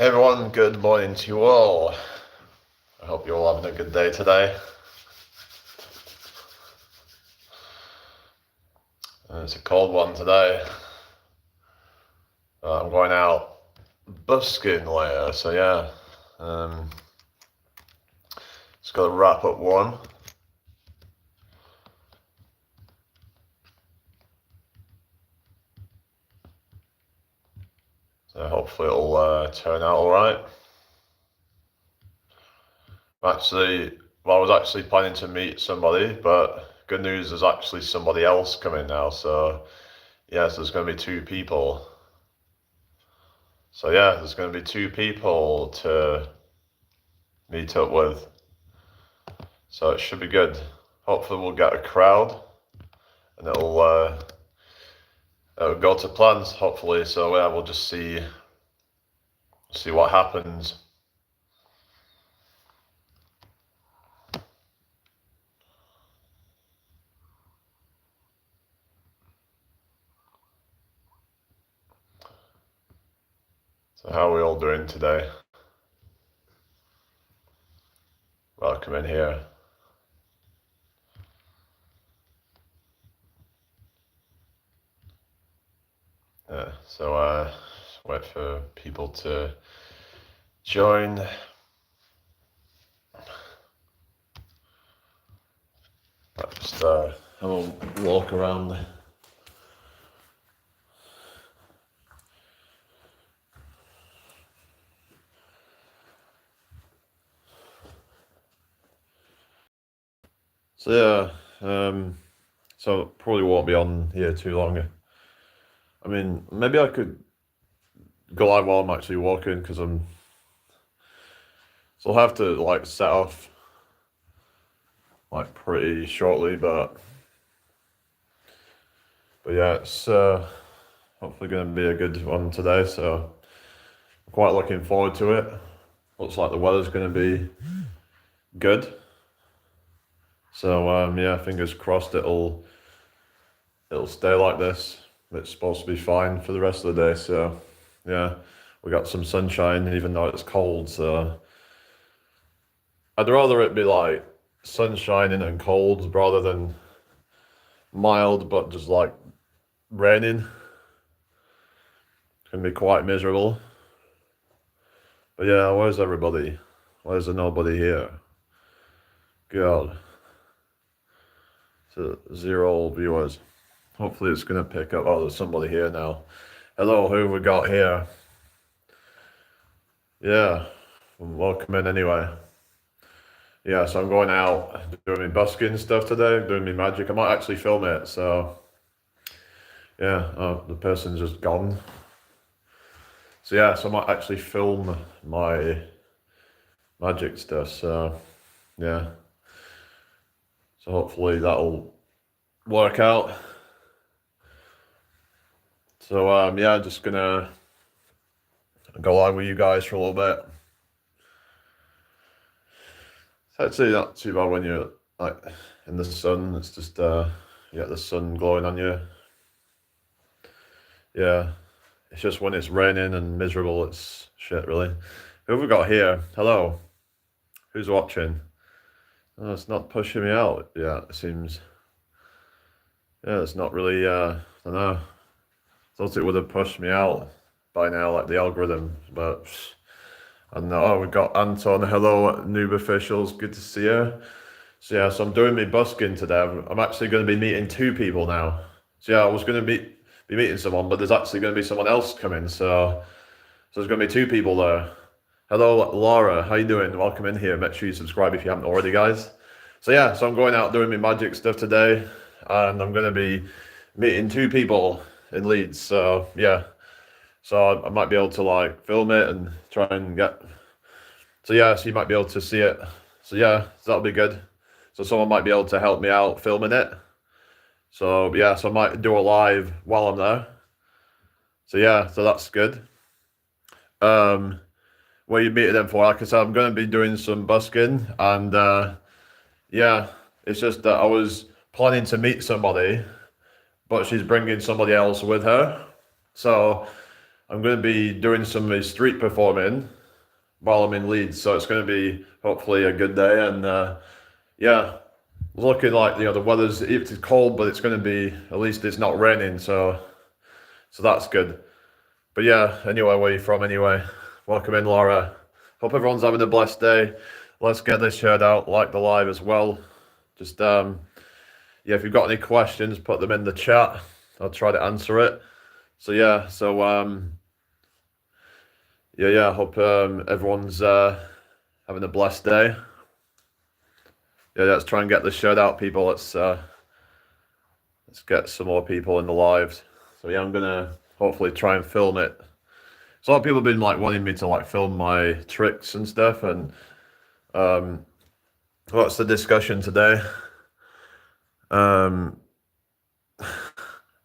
Hey everyone, good morning to you all. I hope you're all having a good day today. It's a cold one today. I'm going out busking later, so yeah. Just got to wrap up one. So hopefully it'll turn out alright. I was actually planning to meet somebody, but good news, there's actually somebody else coming now, so yes, there's going to be two people. So yeah, there's going to be two people to meet up with. So it should be good. Hopefully we'll get a crowd and it'll go to plans, hopefully. So yeah, we'll just see what happens. So how are we all doing today? Welcome in here. Yeah, so just wait for people to join. Just have a walk around. So yeah, so probably won't be on here too long. I mean, maybe I could go live while I'm actually walking because so I'll have to like set off like pretty shortly, but yeah, it's hopefully going to be a good one today. So I'm quite looking forward to it. Looks like the weather's going to be good. So yeah, fingers crossed it'll stay like this. It's supposed to be fine for the rest of the day. So yeah, we got some sunshine even though it's cold. So I'd rather it be like sun shining and cold rather than mild but just like raining. It's gonna be quite miserable. But yeah, where's everybody? Where's there nobody here? God. So 0 viewers. Hopefully it's gonna pick up. Oh, there's somebody here now. Hello, who have we got here? Yeah, welcome in anyway. Yeah, so I'm going out doing my busking stuff today, doing my magic. I might actually film it, so yeah, the person's just gone. So yeah, so I might actually film my magic stuff, so yeah. So hopefully that'll work out. So yeah, just gonna go live with you guys for a little bit. It's actually not too bad when you're like in the sun. It's just you get the sun glowing on you. Yeah, it's just when it's raining and miserable, it's shit, really. Who have we got here? Hello. Who's watching? Oh, it's not pushing me out. Yeah, it seems. Yeah, it's not really. I don't know. Thought it would have pushed me out by now, like the algorithm, but I don't know. Oh, we got Anton. Hello, noob officials. Good to see you. So yeah, so I'm doing my busking today. I'm actually going to be meeting two people now. So yeah, I was going to be meeting someone, but there's actually going to be someone else coming. So there's going to be two people there. Hello, Laura. How you doing? Welcome in here. Make sure you subscribe if you haven't already, guys. So yeah, so I'm going out doing my magic stuff today, and I'm going to be meeting two people in Leeds. So yeah, so I might be able to like film it and try and get. So yeah, so you might be able to see it. So yeah, so that'll be good. So someone might be able to help me out filming it. So yeah, so I might do a live while I'm there. So yeah, so that's good. Where you meeting them for? Like I said, I'm going to be doing some busking, and yeah, it's just that I was planning to meet somebody, but she's bringing somebody else with her. So I'm going to be doing some street performing while I'm in Leeds, so it's going to be hopefully a good day. And yeah, looking like the weather's, it's cold, but it's going to be, at least it's not raining, so that's good. But yeah, anyway, where are you from anyway? Welcome in, Laura. Hope everyone's having a blessed day. Let's get this shared out, like the live as well. Just yeah, if you've got any questions, put them in the chat. I'll try to answer it. So yeah, yeah, hope everyone's having a blessed day. Yeah, let's try and get this shared out, people. Let's get some more people in the lives. So yeah, I'm gonna hopefully try and film it. So a lot of people have been like wanting me to like film my tricks and stuff, and what's the discussion today?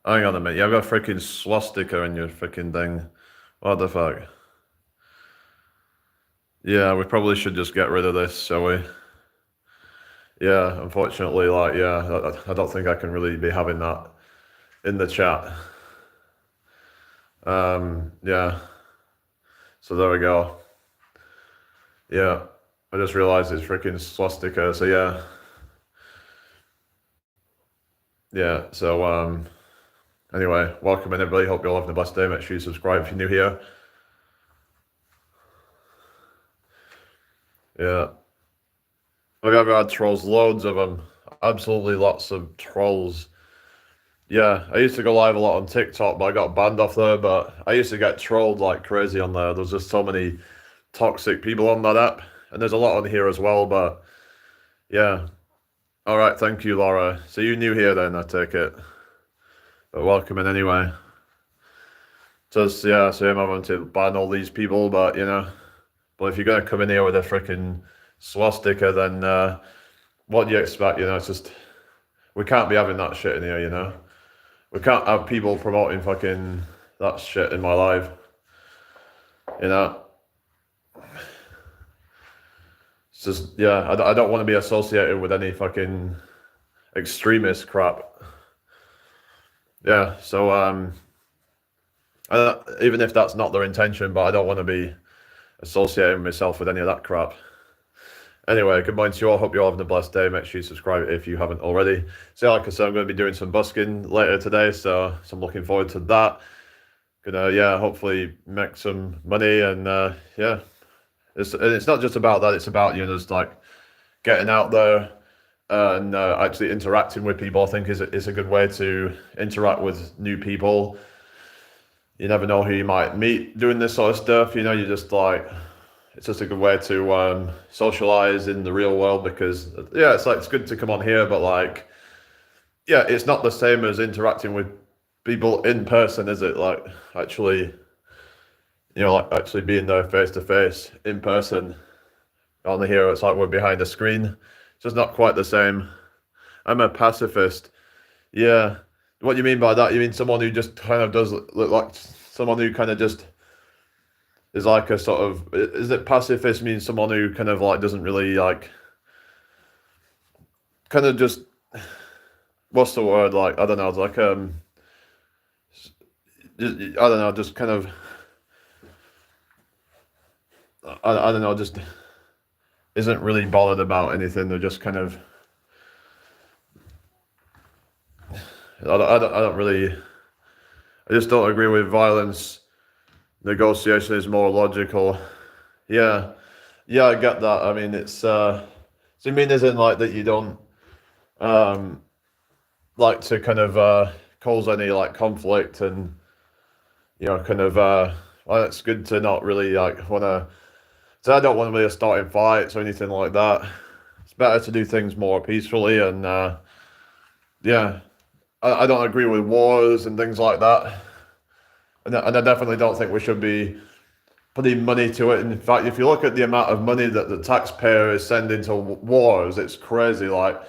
Hang on a minute. Yeah, I've got a freaking swastika in your freaking thing. What the fuck? Yeah, we probably should just get rid of this, shall we? Yeah, unfortunately, like, yeah, I don't think I can really be having that in the chat. Yeah. So there we go. Yeah, I just realized it's freaking swastika. So yeah. Yeah, so anyway, welcome in everybody. Hope you're all having a blessed day. Make sure you subscribe if you're new here. Yeah. I've ever had trolls, loads of them. Absolutely lots of trolls. Yeah, I used to go live a lot on TikTok, but I got banned off there. But I used to get trolled like crazy on there. There's just so many toxic people on that app. And there's a lot on here as well, but yeah. All right, thank you, Laura. So you new here then, I take it. But welcome in anyway. Just, yeah, so I'm having to ban all these people, but but if you're going to come in here with a freaking swastika, then what do you expect? It's just, we can't be having that shit in here, We can't have people promoting fucking that shit in my life, It's just, yeah, I don't want to be associated with any fucking extremist crap. Yeah, so even if that's not their intention, but I don't want to be associating myself with any of that crap. Anyway, good morning to you all. Hope you're all having a blessed day. Make sure you subscribe if you haven't already. So like I said, I'm going to be doing some busking later today, so I'm looking forward to that. Gonna, yeah, hopefully make some money, and yeah. It's not just about that, it's about, just like getting out there and actually interacting with people. I think is a good way to interact with new people. You never know who you might meet doing this sort of stuff. You just like, it's just a good way to socialize in the real world, because yeah, it's good to come on here, but like, yeah, it's not the same as interacting with people in person, is it? Like actually, like actually being there face to face in person. On here, it's like we're behind a screen. It's just not quite the same. I'm a pacifist. Yeah. What do you mean by that? You mean someone who just kind of does look like someone who kind of just is like a sort of, is it pacifist means someone who kind of like doesn't really like, kind of just, what's the word? Like, I don't know, like, I don't know, just kind of, I don't know, just isn't really bothered about anything. They're just kind of, I don't really, I just don't agree with violence. Negotiation is more logical. Yeah, I get that. I mean, it's, so you mean isn't like that you don't like to kind of cause any like conflict, and kind of well, it's good to not really like want to, so I don't want to be starting fights or anything like that. It's better to do things more peacefully, and yeah, I don't agree with wars and things like that. And I definitely don't think we should be putting money to it. In fact, if you look at the amount of money that the taxpayer is sending to wars, it's crazy. Like,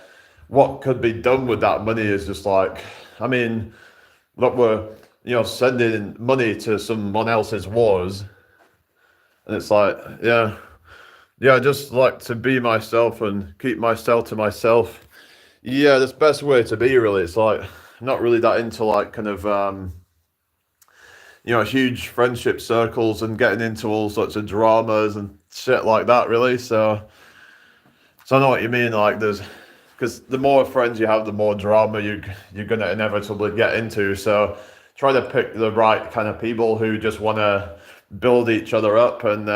what could be done with that money is just like, I mean, look, we're, sending money to someone else's wars. And it's like, yeah, I just like to be myself and keep myself to myself. Yeah, that's the best way to be, really. It's like, I'm not really that into like kind of, huge friendship circles and getting into all sorts of dramas and shit like that, really. So I know what you mean. Like, because the more friends you have, the more drama you're gonna inevitably get into. So try to pick the right kind of people who just want to build each other up. And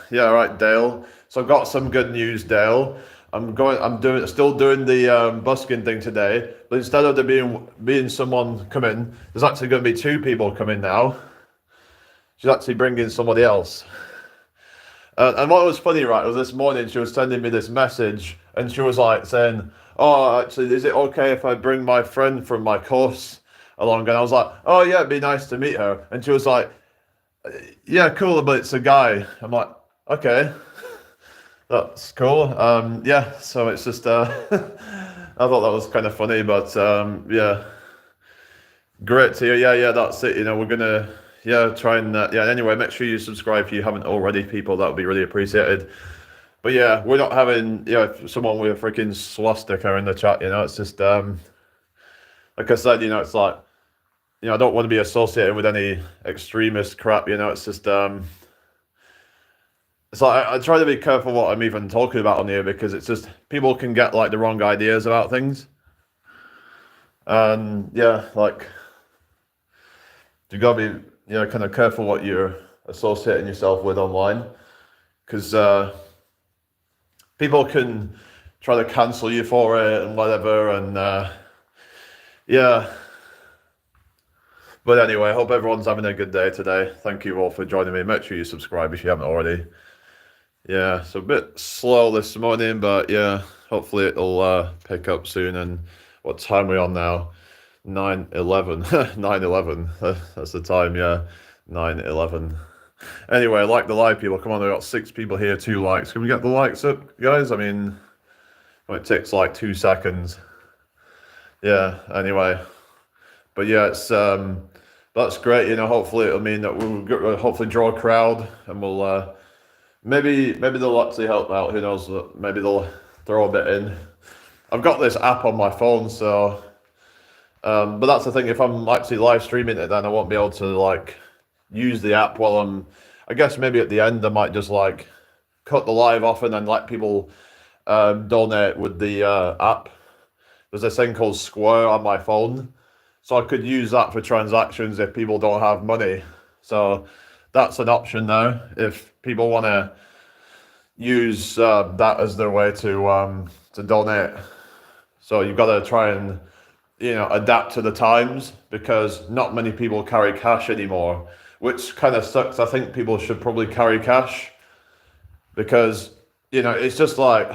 yeah, all right, Dale. So I've got some good news, Dale. Still doing the busking thing today, but instead of there being someone coming, there's actually going to be two people coming now. She's actually bringing somebody else. And what was funny, right, was this morning she was sending me this message, and she was like saying, "Oh, actually, is it okay if I bring my friend from my course along?" And I was like, "Oh yeah, it'd be nice to meet her." And she was like, "Yeah, cool, but it's a guy." I'm like, "Okay, that's cool." Yeah, so it's just I thought that was kind of funny, but yeah, great to hear. Yeah, that's it. We're gonna try and yeah. Anyway, make sure you subscribe if you haven't already, people. That would be really appreciated. But yeah, we're not having someone with a freaking swastika in the chat. It's just like I said. It's like I don't want to be associated with any extremist crap. It's just it's like I try to be careful what I'm even talking about on here, because it's just people can get like the wrong ideas about things, and yeah, like you gotta be kind of careful what you're associating yourself with online, because people can try to cancel you for it and whatever, and yeah. But anyway, I hope everyone's having a good day today. Thank you all for joining me. Make sure you subscribe if you haven't already. Yeah, so a bit slow this morning, but yeah, hopefully it'll pick up soon. And what time are we on now? 9:11. 9:11. That's the time, yeah. 9:11. Anyway, like the live people. Come on, we've got 6 people here, 2 likes. Can we get the likes up, guys? I mean, it takes like 2 seconds. Yeah, anyway. But yeah, it's that's great. Hopefully it'll mean that we'll hopefully draw a crowd, and we'll maybe they'll actually help out. Who knows? Maybe they'll throw a bit in. I've got this app on my phone, so but that's the thing. If I'm actually live streaming it, then I won't be able to like use the app while I guess maybe at the end I might just like cut the live off and then let people donate with the app. There's this thing called Square on my phone, so I could use that for transactions if people don't have money. So that's an option now if people want to use that as their way to donate. So you've got to try and adapt to the times, because not many people carry cash anymore, which kind of sucks. I think people should probably carry cash, because it's just like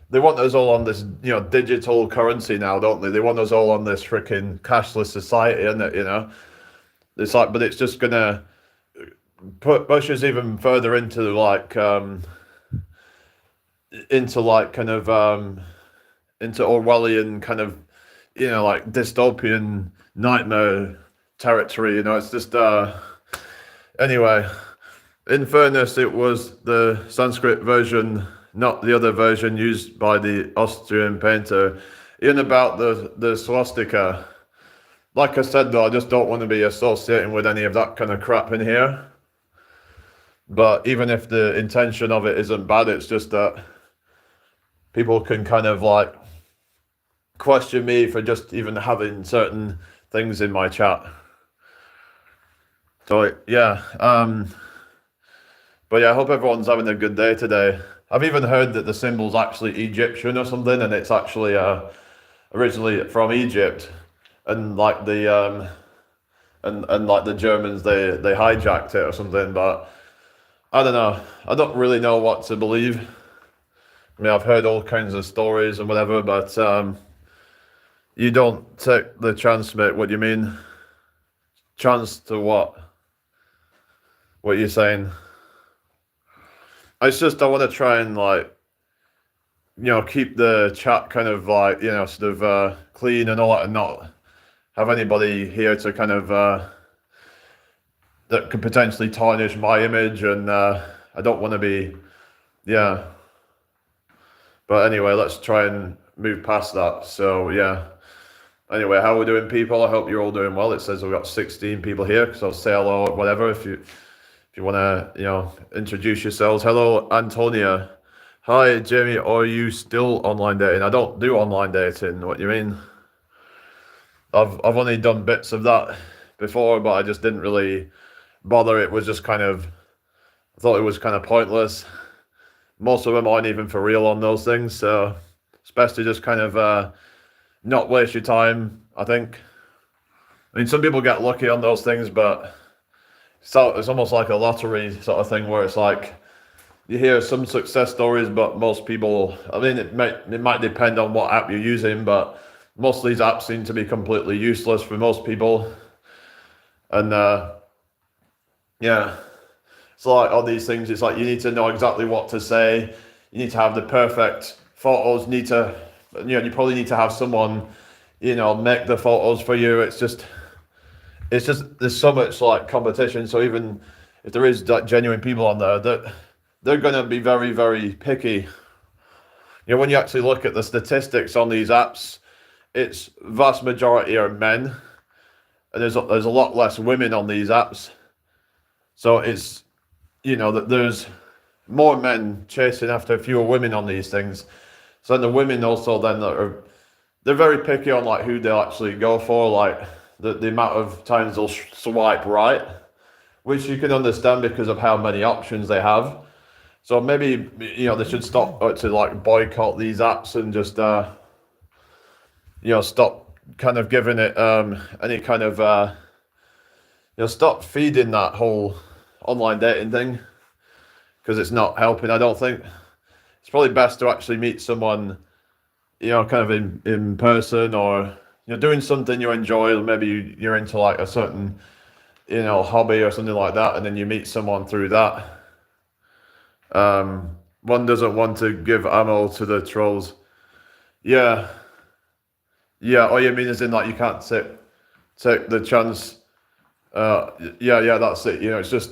they want us all on this digital currency now, don't they? They want us all on this freaking cashless society, isn't it? It's like, but it's just gonna push us even further into like kind of into Orwellian kind of like dystopian nightmare territory. It's just anyway. In fairness, it was the Sanskrit version, not the other version used by the Austrian painter. In about the swastika. Like I said, though, I just don't want to be associating with any of that kind of crap in here. But even if the intention of it isn't bad, it's just that people can kind of like question me for just even having certain things in my chat. So yeah, but yeah, I hope everyone's having a good day today. I've even heard that the symbol's actually Egyptian or something, and it's actually originally from Egypt, and like the and like the Germans they hijacked it or something. But I don't know. I don't really know what to believe. I mean, I've heard all kinds of stories and whatever, but you don't take the chance, mate. What do you mean? Chance to what? What are you saying? It's just I want to try and like, keep the chat kind of like, sort of clean and all that, and not have anybody here to kind of that could potentially tarnish my image, and I don't want to be, yeah. But anyway, let's try and move past that. So yeah, Anyway, how are we doing, people? I hope you're all doing well. It says we've got 16 people here, so say hello or whatever if you want to, introduce yourselves. Hello, Antonia. Hi, Jamie. Are you still online dating? I don't do online dating. What do you mean? I've only done bits of that before, but I just didn't really bother. It was just kind of, I thought it was kind of pointless. Most of them aren't even for real on those things, so it's best to just kind of not waste your time, I think. I mean, some people get lucky on those things, but it's almost like a lottery sort of thing where it's like you hear some success stories, but most people, I mean, it might depend on what app you're using, but most of these apps seem to be completely useless for most people. And yeah, it's like all these things. It's like you need to know exactly what to say. You need to have the perfect photos. You probably need to have someone, make the photos for you. It's just there's so much like competition. So even if there is like genuine people on there, that they're going to be very, very picky. When you actually look at the statistics on these apps, it's vast majority are men, and there's a lot less women on these apps. So it's that there's more men chasing after fewer women on these things. So then the women also then they're very picky on like who they'll actually go for, like the amount of times they'll swipe right, which you can understand because of how many options they have. So maybe they should stop to like boycott these apps and just stop kind of giving it any kind of stop feeding that whole online dating thing, because it's not helping. I don't think it's probably best to actually meet someone kind of in person, or doing something you enjoy. Maybe you're into like a certain hobby or something like that, and then you meet someone through that. One doesn't want to give ammo to the trolls. Yeah, yeah. Oh, you mean as in like you can't take the chance? Yeah, that's it. It's just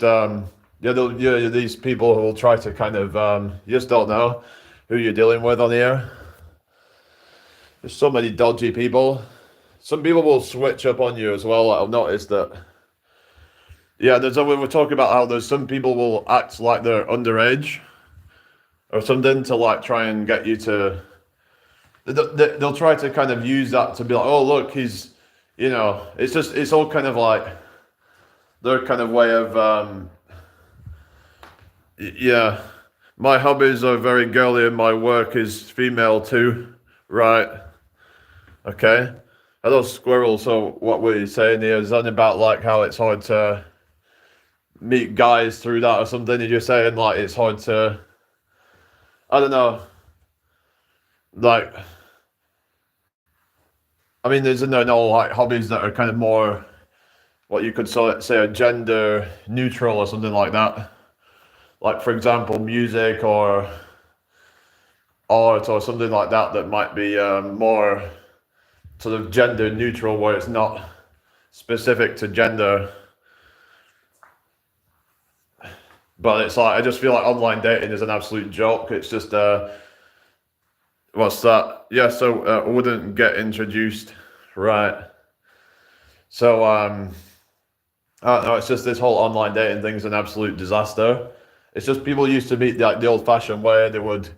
these people who will try to kind of you just don't know who you're dealing with on here. There's so many dodgy people. Some people will switch up on you as well. I've noticed that. Yeah, we're talking about how there's some people will act like they're underage or something to like try and get you to. They'll try to kind of use that to be like, oh look, he's, it's all kind of like their kind of way of yeah. My hobbies are very girly and my work is female too, right? Okay. Hello, squirrel. So what were you saying here? Is that about like how it's hard to meet guys through that or something? You're just saying like it's hard to, I don't know, like, I mean, there's no like hobbies that are kind of more what you could say are gender neutral or something like that. Like for example, music or art or something like that that might be more sort of gender neutral, where it's not specific to gender. But it's like I just feel like online dating is an absolute joke. It's just what's that? Yeah, so I wouldn't get introduced, right? So I don't know. It's just this whole online dating thing's an absolute disaster. It's just people used to meet like the old-fashioned way. They would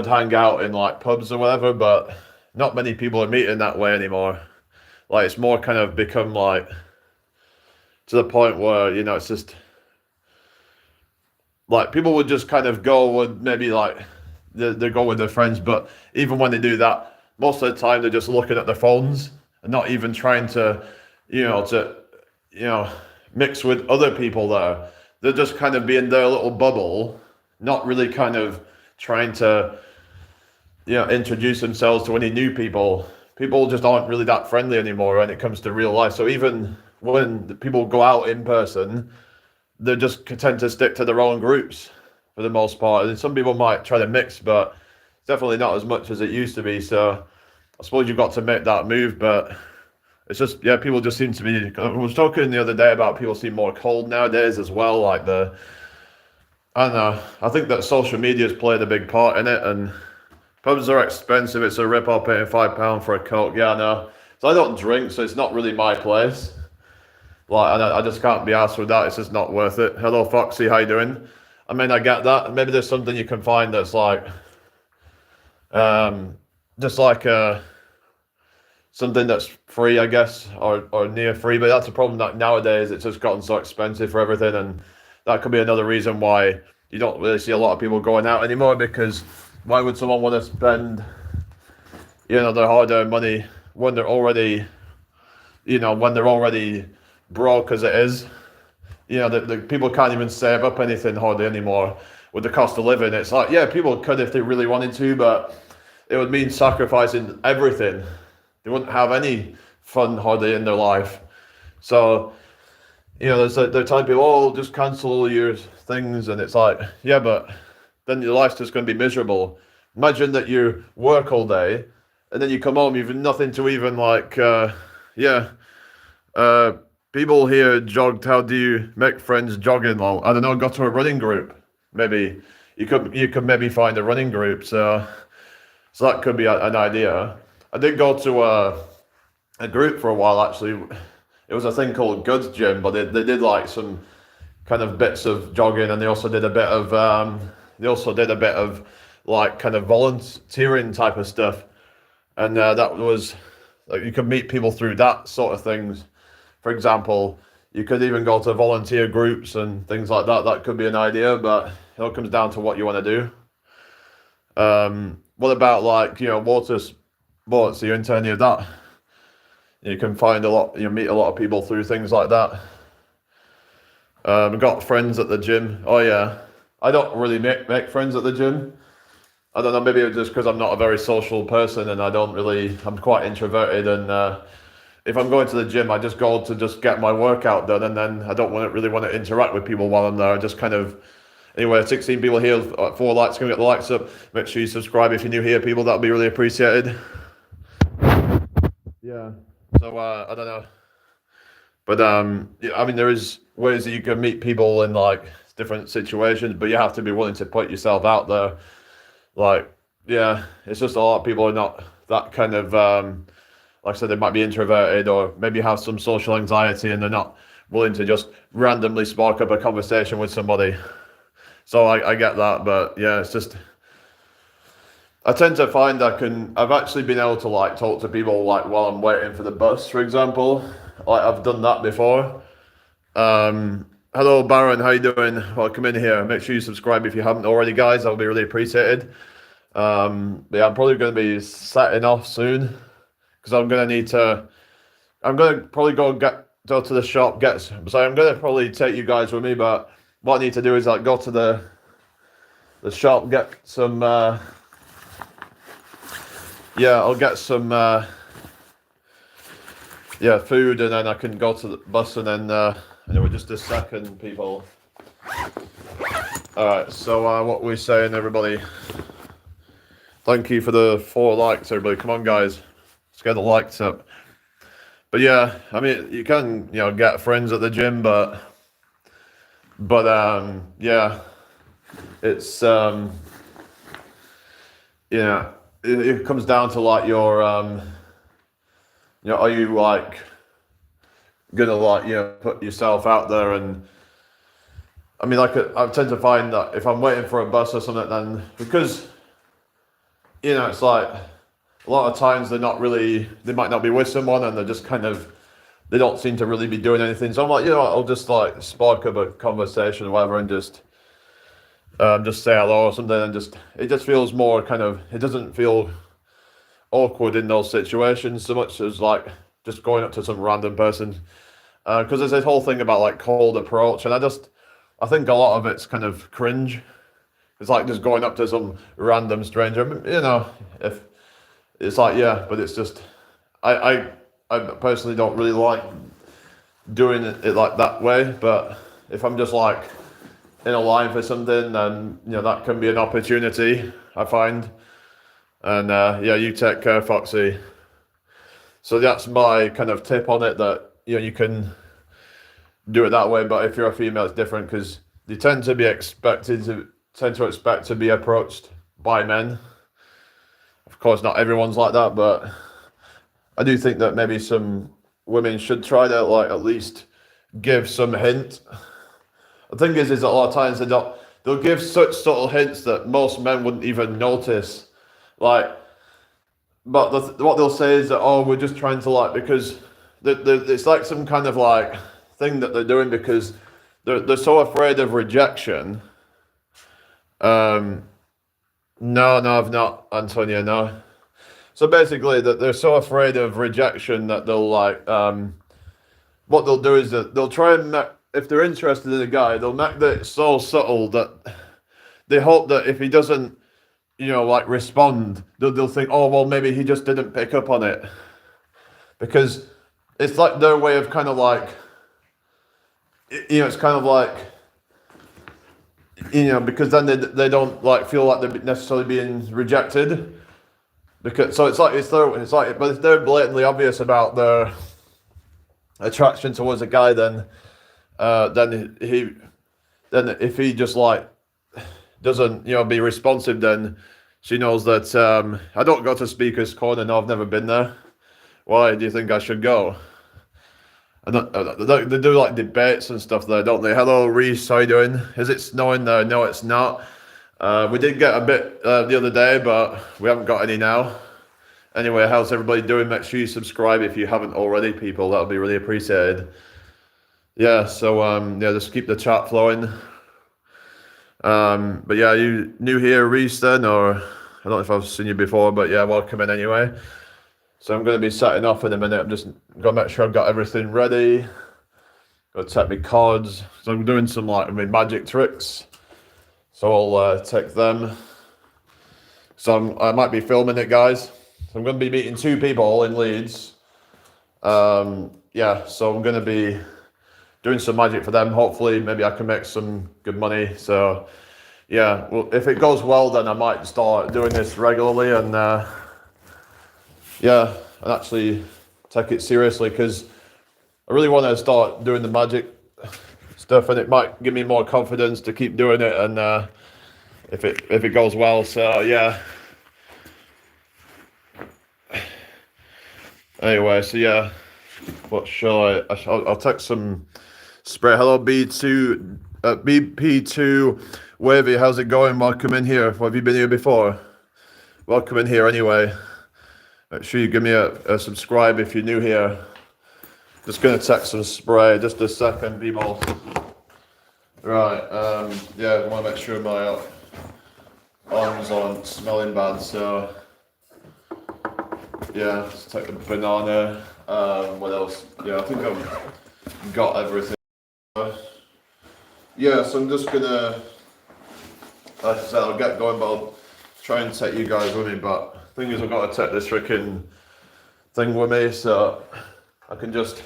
hang out in like pubs or whatever, but not many people are meeting that way anymore. Like it's more kind of become like to the point where it's just like people would just kind of go and maybe like they go with their friends, but even when they do that, most of the time they're just looking at their phones and not even trying to mix with other people there. They're just kind of being their little bubble, not really kind of trying to introduce themselves to any new people. People just aren't really that friendly anymore when it comes to real life. So even when the people go out in person, they just tend to stick to their own groups for the most part. And some people might try to mix, but it's definitely not as much as it used to be. So I suppose you've got to make that move, but it's just, people just seem to be, I was talking the other day about people seem more cold nowadays as well. Like I don't know, I think that social media's played a big part in it, and pubs are expensive. It's a rip-off paying £5 for a Coke. Yeah, I know. So I don't drink, so it's not really my place. Like, and I just can't be asked with that. It's just not worth it. Hello, Foxy, how you doing? I mean, I get that. Maybe there's something you can find that's like, just like something that's free, I guess, or near free. But that's a problem that nowadays it's just gotten so expensive for everything, and that could be another reason why you don't really see a lot of people going out anymore. Because why would someone want to spend, their hard-earned money when they're already, when they're already broke as it is? The people can't even save up anything hardly anymore with the cost of living. It's like, yeah, people could if they really wanted to, but it would mean sacrificing everything. They wouldn't have any fun hardly in their life. So, they're telling people, oh, just cancel all your things. And it's like, yeah, but then your life's just going to be miserable. Imagine that you work all day and then you come home, you've nothing to even people here jogged. How do you make friends jogging? Well, I don't know, go to a running group. Maybe you could maybe find a running group. So that could be an idea. I did go to a group for a while, actually. It was a thing called gym, but they did like some kind of bits of jogging, and they also did a bit of like kind of volunteering type of stuff. And that was like, you could meet people through that sort of things. For example, you could even go to volunteer groups and things like that. That could be an idea, but it all comes down to what you want to do. What about like, water sports? Are you into any of that? You can find meet a lot of people through things like that. I've got friends at the gym. Oh yeah, I don't really make friends at the gym. I don't know, maybe it's just because I'm not a very social person and I'm quite introverted, and if I'm going to the gym, I just go to just get my workout done, and then I don't really want to interact with people while I'm there. I just kind of, anyway, 16 people here, 4 likes, can we get the likes up? Make sure you subscribe if you're new here, people, that'll be really appreciated. Yeah, so I don't know. But yeah, I mean, there is ways that you can meet people in like different situations, but you have to be willing to put yourself out there. Like, yeah, it's just a lot of people are not that kind of, like I said, they might be introverted or maybe have some social anxiety, and they're not willing to just randomly spark up a conversation with somebody. So I get that, but yeah, it's just, I tend to find I've actually been able to like talk to people like while I'm waiting for the bus, for example. Like, I've done that before. Hello Baron, how you doing? Welcome in here. Make sure you subscribe if you haven't already, guys. That'll be really appreciated. Yeah, I'm probably going to be setting off soon because I'm going to probably go to the shop, so I'm going to probably take you guys with me, but what I need to do is like go to the shop, get some I'll get some food, and then I can go to the bus, and then anyway, just a second, people. Alright, so what we're saying, everybody. Thank you for the 4 likes, everybody. Come on, guys. Let's get the likes up. But yeah, I mean, you can, get friends at the gym, but yeah, it's, it comes down to like your, are you like gonna like, put yourself out there? And I mean, like, I tend to find that if I'm waiting for a bus or something, then because, it's like a lot of times they might not be with someone, and they're just kind of, they don't seem to really be doing anything. So I'm like, I'll just like spark up a conversation or whatever, and just say hello or something, and it just feels more kind of, it doesn't feel awkward in those situations so much as like just going up to some random person, because there's this whole thing about like cold approach, and I think a lot of it's kind of cringe. It's like just going up to some random stranger, if it's like, yeah, but it's just, I personally don't really like doing it like that way, but if I'm just like in a line for something, then, that can be an opportunity, I find. And you take care, Foxy. So that's my kind of tip on it, that, you can do it that way, but if you're a female, it's different, because you tend to expect to be approached by men. Of course, not everyone's like that, but I do think that maybe some women should try to like at least give some hint. The thing is a lot of times they'll give such subtle hints that most men wouldn't even notice. Like, but what they'll say is that, oh, we're just trying to like, because it's like some kind of like thing that they're doing because they're so afraid of rejection. No, I've not, Antonia, no. So basically, that they're so afraid of rejection that they'll like, what they'll do is that they'll try and if they're interested in a guy, they'll make it so subtle that they hope that if he doesn't, like respond, they'll think, oh, well, maybe he just didn't pick up on it. Because it's like their way of kind of like, it's kind of like, because then they don't like feel like they're necessarily being rejected. Because so it's like, but if they're blatantly obvious about their attraction towards a guy, then if he just like doesn't be responsive, then she knows that I don't go to Speaker's Corner. No, I've never been there. Why do you think I should go? They do like debates and stuff there, don't they? Hello, Reese, how you doing? Is it snowing there? No, it's not. We did get a bit the other day, but we haven't got any now. Anyway, how's everybody doing? Make sure you subscribe if you haven't already, people. That would be really appreciated. Yeah, so just keep the chat flowing. But yeah, you new here, Reese, then? Or I don't know if I've seen you before, but yeah, welcome in anyway. So I'm going to be setting off in a minute. I'm just going to make sure I've got everything ready. Got to take my cards. So I'm doing some like magic tricks. So I'll take them. So I might be filming it, guys. So I'm going to be meeting 2 people in Leeds. Yeah, so I'm going to be doing some magic for them. Hopefully, maybe I can make some good money. So yeah, well, if it goes well, then I might start doing this regularly and yeah, and actually take it seriously, because I really want to start doing the magic stuff, and it might give me more confidence to keep doing it. And if it goes well, so yeah. Anyway, so yeah, what shall I'll take some spray. Hello, B2, BP2 Wavy. How's it going? Welcome in here. Have you been here before? Welcome in here anyway. Make sure you give me a subscribe if you're new here. Just going to take some spray. Just a second, people. Right, yeah, I want to make sure my arms aren't smelling bad, so yeah, let's take the banana. What else? Yeah, I think I've got everything. Yeah, so I'm just going to, like I said, I'll get going, but I'll try and take you guys with me, but the thing is, I've got to take this freaking thing with me, so I can just,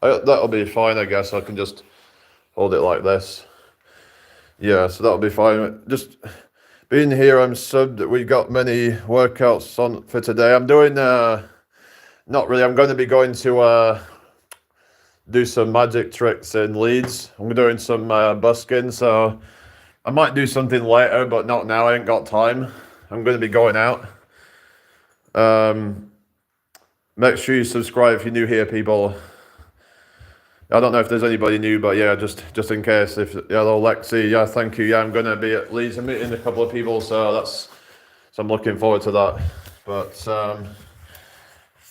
that'll be fine, I guess. I can just hold it like this. Yeah, so that'll be fine. Just being here, I'm subbed. We got many workouts on for today. I'm doing, not really, I'm going to be going to do some magic tricks in Leeds. I'm doing some busking, so I might do something later, but not now. I ain't got time. I'm going to be going out. Make sure you subscribe if you're new here, people. I don't know if there's anybody new, but yeah, just in case. Hello, Lexi. Yeah, thank you. Yeah, I'm going to be at Leeds. I'm meeting a couple of people, so I'm looking forward to that. But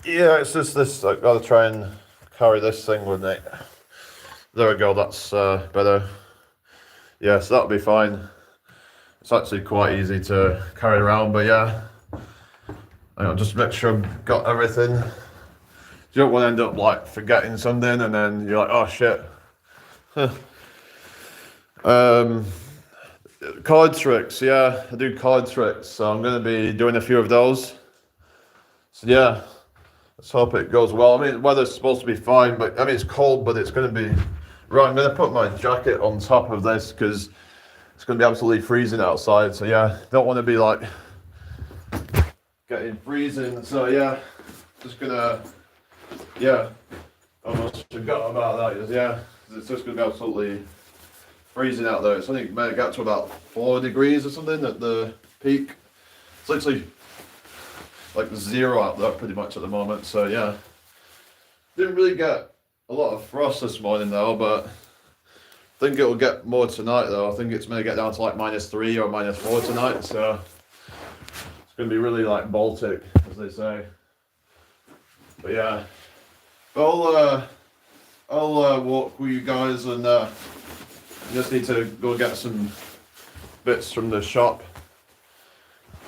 yeah, it's just this. I've got to try and carry this thing with me. There we go. That's better. Yeah, so that'll be fine. It's actually quite easy to carry around, but yeah. I'll just make sure I've got everything. You don't want to end up like forgetting something and then you're like, oh shit. Card tricks, yeah, I do card tricks, so I'm going to be doing a few of those. So yeah, let's hope it goes well. I mean, the weather's supposed to be fine, but I mean, it's cold, but it's going to be, right, I'm going to put my jacket on top of this because it's going to be absolutely freezing outside. So yeah, don't want to be like getting freezing. So yeah, just going to, yeah, almost forgot about that. Yeah, it's just going to be absolutely freezing out there. It's only may get to about 4 degrees or something at the peak. It's literally like 0 out there pretty much at the moment. So yeah, didn't really get a lot of frost this morning though, but I think it'll get more tonight though. I think it's going to get down to like -3 or -4 tonight. So it's going to be really like Baltic, as they say. But yeah, I'll walk with you guys, and just need to go get some bits from the shop.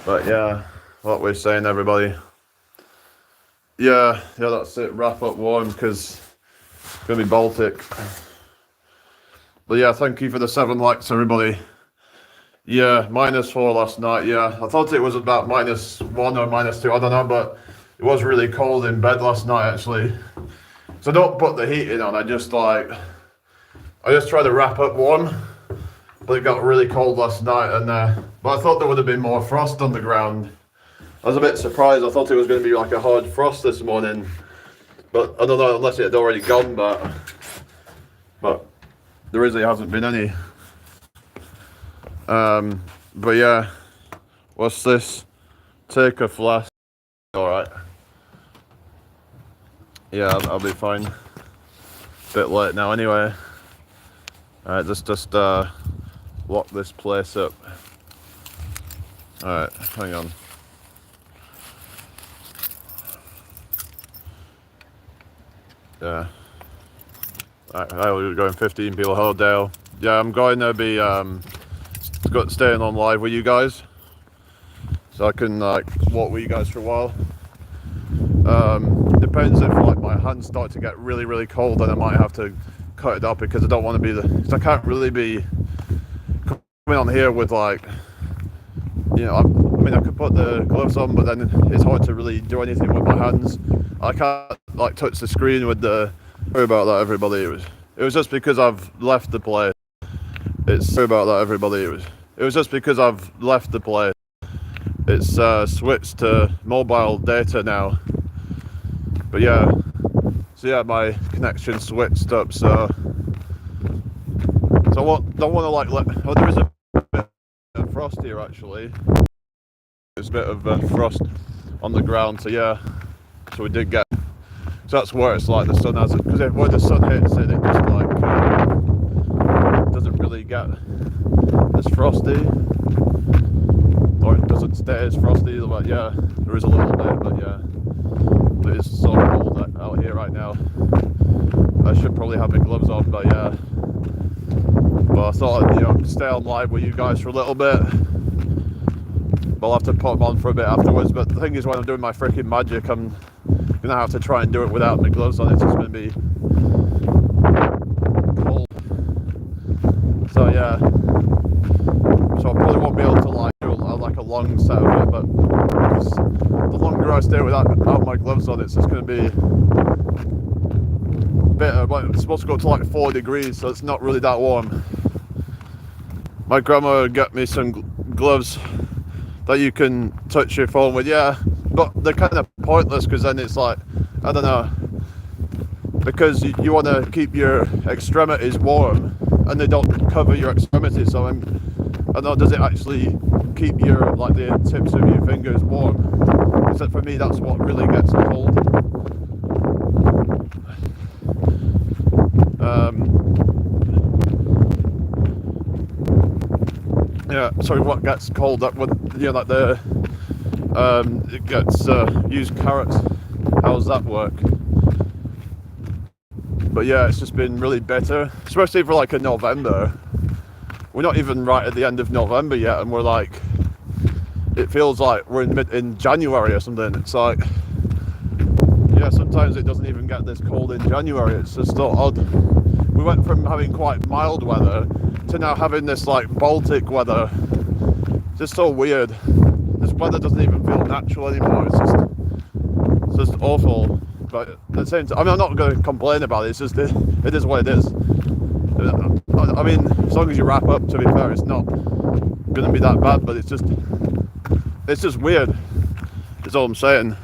But yeah, what we're saying, everybody. Yeah, that's it. Wrap up warm because it's gonna be Baltic. But yeah, thank you for the 7 likes, everybody. Yeah, -4 last night. Yeah, I thought it was about -1 or -2. I don't know, but it was really cold in bed last night actually. So I don't put the heating on. I just try to wrap up warm. But it got really cold last night, and but I thought there would have been more frost on the ground. I was a bit surprised. I thought it was going to be like a hard frost this morning, but I don't know, unless it had already gone. But there hasn't been any. But yeah, what's this? Take a flask. All right. Yeah, I'll be fine. Bit late now, anyway. All right, just lock this place up. Alright, hang on. Yeah. We're going 15 people. Hello, Dale. Yeah, I'm going to be staying on live with you guys, so I can like walk with you guys for a while. Depends if like my hands start to get really cold, then I might have to cut it up, because I don't want to be because I can't really be on here with like, you know, I mean I could put the gloves on, but then it's hard to really do anything with my hands. I can't like touch the screen with the. Sorry about that, everybody. It was just because I've left the place. Sorry about that, everybody. It was just because I've left the place. It's switched to mobile data now. But yeah, so yeah, my connection switched up. So I don't want to like let. Oh, there is a bit of frost here actually. There's a bit of frost on the ground. So yeah, so we did get. So that's where it's like the sun has it, because where the sun hits it, it just like doesn't really get as frosty, or it doesn't stay as frosty. But yeah, there is a little bit, but yeah, but it's so cold out here right now. I should probably have my gloves on, but yeah. But I thought I'd, stay on live with you guys for a little bit. But I'll have to put them on for a bit afterwards. But the thing is, when I'm doing my freaking magic, I'm gonna have to try and do it without my gloves on. It's just gonna be cold. So yeah. So I probably won't be able to like do like a long set of it, but the longer I stay without my gloves on, it's just gonna be bitter. But it's supposed to go to like 4 degrees, so it's not really that warm. My grandma got me some gloves that you can touch your phone with, yeah, but they're kind of pointless, because then it's like, I don't know, because you want to keep your extremities warm and they don't cover your extremities, so I don't know, does it actually keep your, like the tips of your fingers warm? Except for me, that's what really gets cold. Yeah, sorry, what gets cold? That would, like the it gets used carrots. How's that work? But yeah, it's just been really bitter, especially for like a November. We're not even right at the end of November yet, and we're like, it feels like we're in January or something. It's like, yeah, sometimes it doesn't even get this cold in January. It's just so odd. We went from having quite mild weather to now having this like Baltic weather. It's just so weird. This weather doesn't even feel natural anymore. It's just awful. But at the same time, I mean, I'm not going to complain about it. It's just it is what it is. I mean, as long as you wrap up, to be fair, it's not going to be that bad. But it's just weird. That's all I'm saying.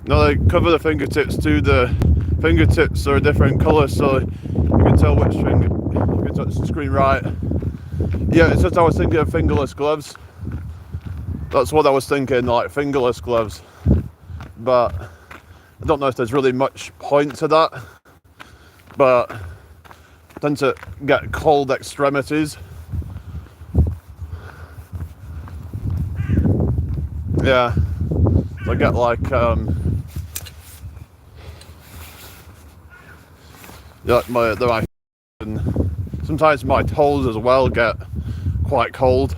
No, they cover the fingertips too. The fingertips are a different colour, so you can tell which finger. You can touch the screen right. Yeah, it's just I was thinking of fingerless gloves. That's what I was thinking, like fingerless gloves. But I don't know if there's really much point to that. But I tend to get cold extremities. Yeah, so I get like my and sometimes my toes as well get quite cold.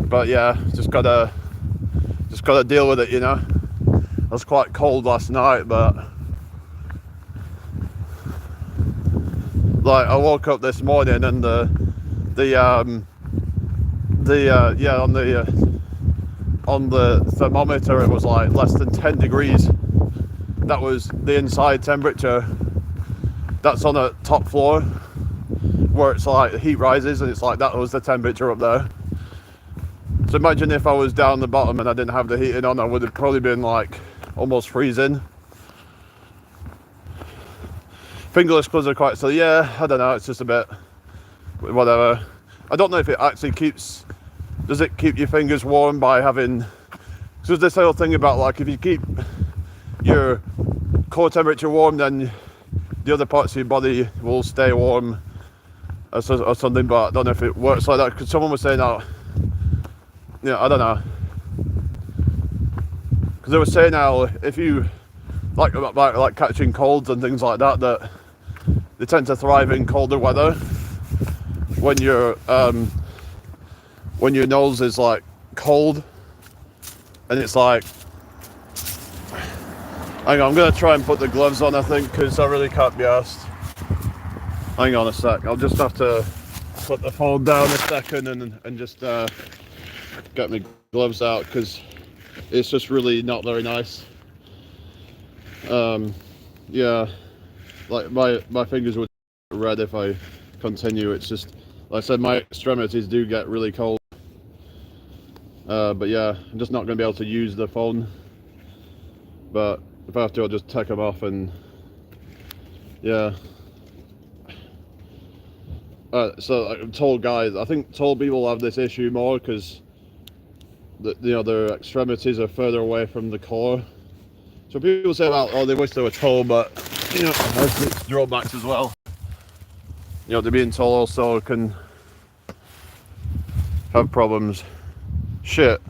But yeah, just gotta deal with it, you know. I was quite cold last night, but like I woke up this morning and on the thermometer it was like less than 10 degrees. That was the inside temperature. That's on a top floor where it's like the heat rises, and it's like that was the temperature up there. So imagine if I was down the bottom and I didn't have the heating on, I would have probably been like almost freezing. Fingerless gloves are quite, so yeah, I don't know, it's just a bit whatever. I don't know if it actually does it keep your fingers warm by having, because there's this whole thing about like if you keep your core temperature warm, then the other parts of your body will stay warm or something, but I don't know if it works like that, because someone was saying that, yeah, I don't know, because they were saying how if you like catching colds and things like that, that they tend to thrive in colder weather when your nose is like cold, and it's like, hang on, I'm gonna try and put the gloves on, I think, because I really can't be arsed. Hang on a sec, I'll just have to put the phone down a second and just get my gloves out, because it's just really not very nice. Yeah, like my fingers would get red if I continue. It's just, like I said, my extremities do get really cold. But yeah, I'm just not going to be able to use the phone. But if I have to, I'll just take them off, and yeah. So I'm told, guys, I think tall people have this issue more because their extremities are further away from the core. So people say about, oh, they wish they were tall, but you know, there's its drawbacks as well. You know, being tall also can have problems. Shit,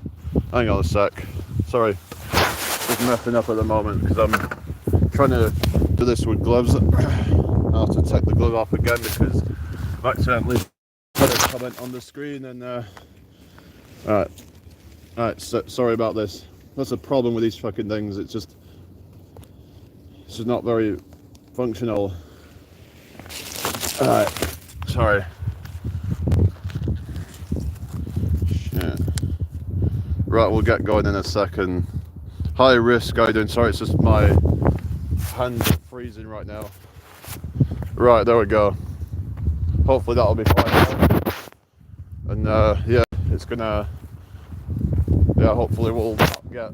hang on a sec. Sorry, just messing up at the moment because I'm trying to do this with gloves. I'll have to take the glove off again because I've accidentally put a comment on the screen, and alright, so, sorry about this. That's a problem with these fucking things. It's just not very functional. Alright, sorry. Shit. Right, we'll get going in a second. High risk, how you doing? Sorry, it's just my hands are freezing right now. Right, there we go. Hopefully that'll be fine now. And yeah, it's gonna, yeah, hopefully we'll not get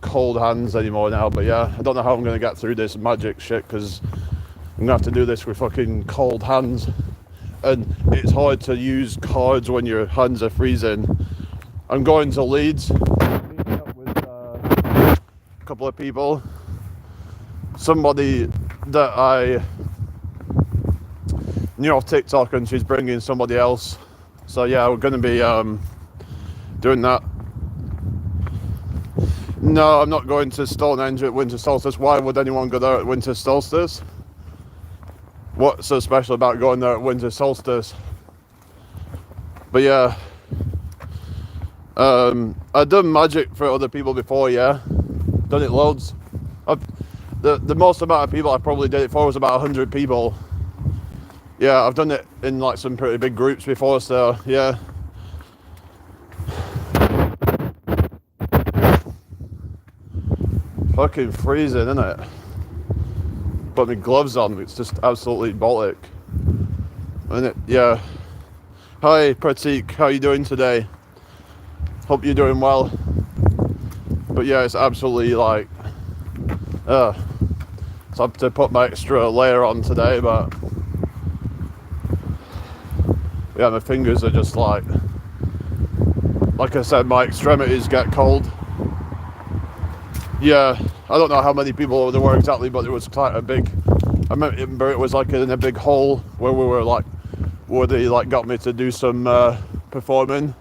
cold hands anymore now. But yeah, I don't know how I'm gonna get through this magic shit, because I'm gonna have to do this with fucking cold hands, and it's hard to use cards when your hands are freezing. I'm going to Leeds, meeting up with a couple of people, somebody that I knew off TikTok, and she's bringing somebody else. So yeah, we're going to be doing that. No, I'm not going to Stonehenge at winter solstice. Why would anyone go there at winter solstice? What's so special about going there at winter solstice? But yeah, I've done magic for other people before, yeah. Done it loads. The most amount of people I probably did it for was about 100 people. Yeah, I've done it in like some pretty big groups before, so yeah. Fucking freezing, isn't it? Put my gloves on, it's just absolutely bollock. And it, yeah. Hi Pratik, how you doing today? Hope you're doing well. But yeah, it's absolutely like, so I have to put my extra layer on today, but yeah, my fingers are just like, like I said, my extremities get cold. Yeah, I don't know how many people there were exactly, but it was quite a big, I remember it was like in a big hall where we were like, where they like got me to do some performing.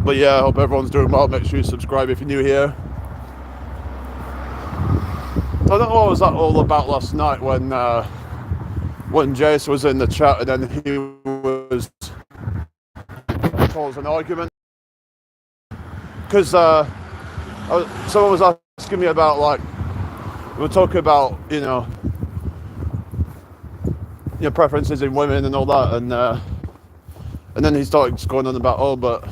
But yeah, I hope everyone's doing well. Make sure you subscribe if you're new here. I don't know what was that all about last night when Jace was in the chat and then he was causing an argument. Because someone was asking me about, like, we were talking about, you know, your preferences in women and all that, and then he started going on about, oh, but,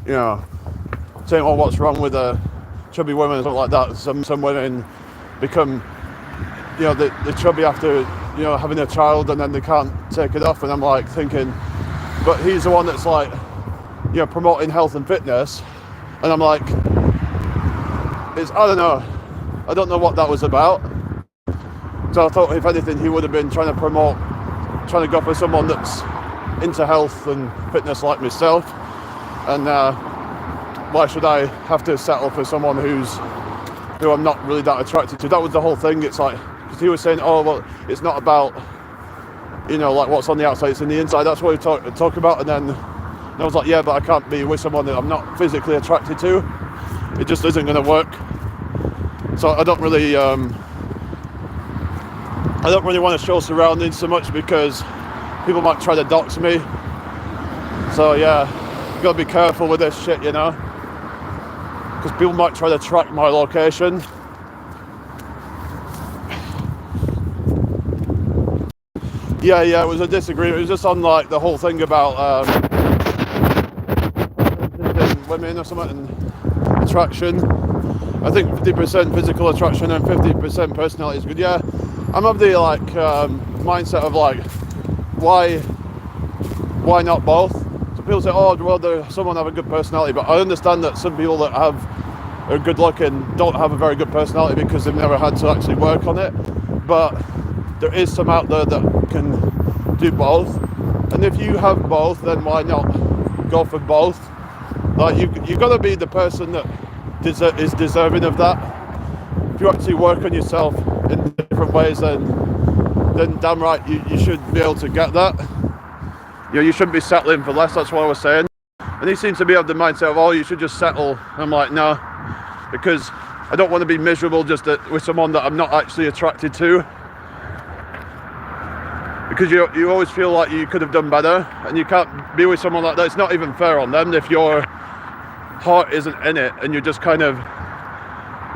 you know, saying, oh, what's wrong with chubby women and stuff like that. Some women become, you know, they're chubby after, you know, having a child and then they can't take it off. And I'm like thinking, but he's the one that's like, you know, promoting health and fitness. And I'm like, I don't know what that was about. So I thought, if anything, he would have been trying to go for someone that's into health and fitness like myself. And why should I have to settle for someone who I'm not really that attracted to? That was the whole thing. It's like, because he was saying, oh, well, it's not about, you know, like what's on the outside, it's in the inside. That's what we talk about. And then I was like, yeah, but I can't be with someone that I'm not physically attracted to. It just isn't going to work. So I don't really want to show surroundings so much because people might try to dox me. So yeah, you gotta be careful with this shit, you know, because people might try to track my location. Yeah, it was a disagreement. It was just on like the whole thing about women or something and attraction. I think 50% physical attraction and 50% personality is good. Yeah, I'm of the like mindset of like, why not both? So people say, oh, well, someone have a good personality, but I understand that some people that are good looking don't have a very good personality because they've never had to actually work on it. But there is some out there that can do both, and if you have both, then why not go for both? Like you got to be the person that is deserving of that. If you actually work on yourself in different ways, then damn right you should be able to get that. You know, you shouldn't be settling for less. That's what I was saying. And he seems to be of the mindset of, oh, you should just settle. I'm like, no, because I don't want to be miserable just with someone that I'm not actually attracted to. Because you always feel like you could have done better, and you can't be with someone like that. It's not even fair on them if your heart isn't in it and you're just kind of,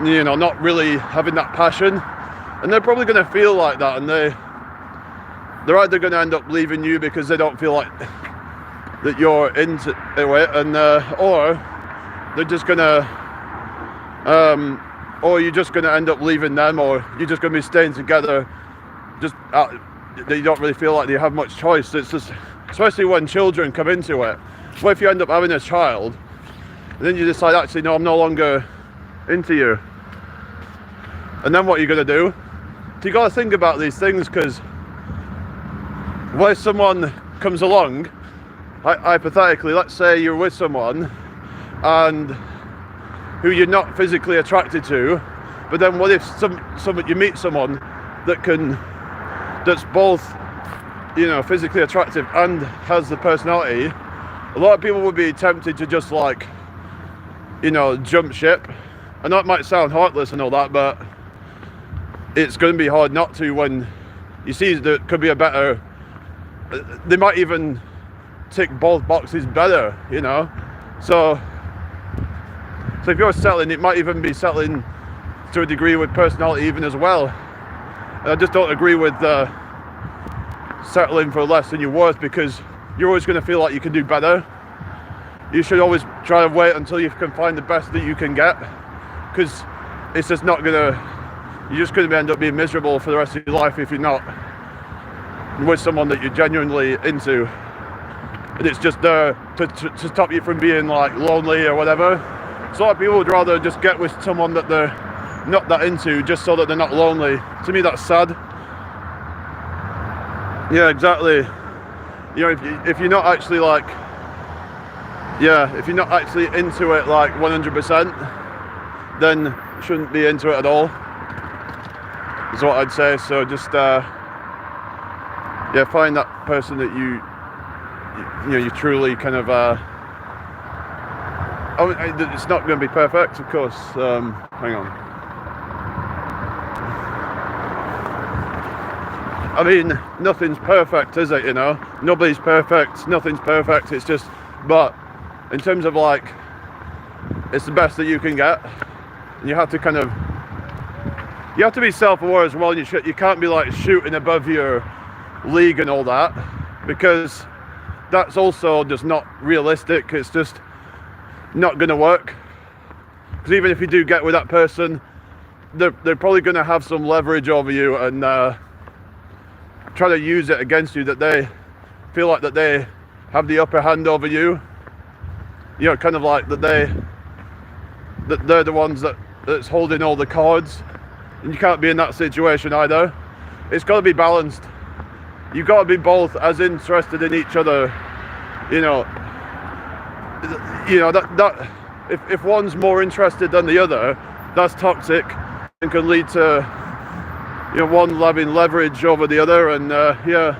you know, not really having that passion. And they're probably going to feel like that, and they're either going to end up leaving you because they don't feel like that you're into it, and or they're just going to, or you're just going to end up leaving them, or you're just going to be staying together just you don't really feel like you have much choice. It's just, especially when children come into it. What if you end up having a child and then you decide, actually, no, I'm no longer into you? And then what are you going to do? So you got to think about these things, because when someone comes along, hypothetically, let's say you're with someone and who you're not physically attracted to, but then what if you meet someone that's both, you know, physically attractive and has the personality? A lot of people would be tempted to just, like, you know, jump ship. I know it might sound heartless and all that, but it's going to be hard not to when you see there could be a better, they might even tick both boxes better, you know. So if you're settling, it might even be settling to a degree with personality even as well. And I just don't agree with settling for less than you're worth, because you're always going to feel like you can do better. You should always try to wait until you can find the best that you can get, because it's just not going to, you're just going to end up being miserable for the rest of your life if you're not with someone that you're genuinely into. And it's just there to stop you from being, like, lonely or whatever. So a lot of people would rather just get with someone that they're not that into, just so that they're not lonely. To me, that's sad. Yeah, exactly. you know, if you're not actually like, yeah, if you're not actually into it like 100%, then you shouldn't be into it at all, is what I'd say. So just yeah, find that person that you know you truly kind of it's not going to be perfect, of course. Hang on. I mean, nothing's perfect, is it? You know, nobody's perfect, nothing's perfect. It's just, but in terms of like, it's the best that you can get. And you have to kind of, you have to be self-aware as well. You can't be like shooting above your league and all that, because that's also just not realistic. It's just not going to work. Because even if you do get with that person, they're probably going to have some leverage over you and try to use it against you, that they feel like that they have the upper hand over you. You know, kind of like that they're the ones that's holding all the cards, and you can't be in that situation either. It's got to be balanced. You've got to be both as interested in each other. You know that if one's more interested than the other, that's toxic and can lead to, you know, one having leverage over the other. And yeah,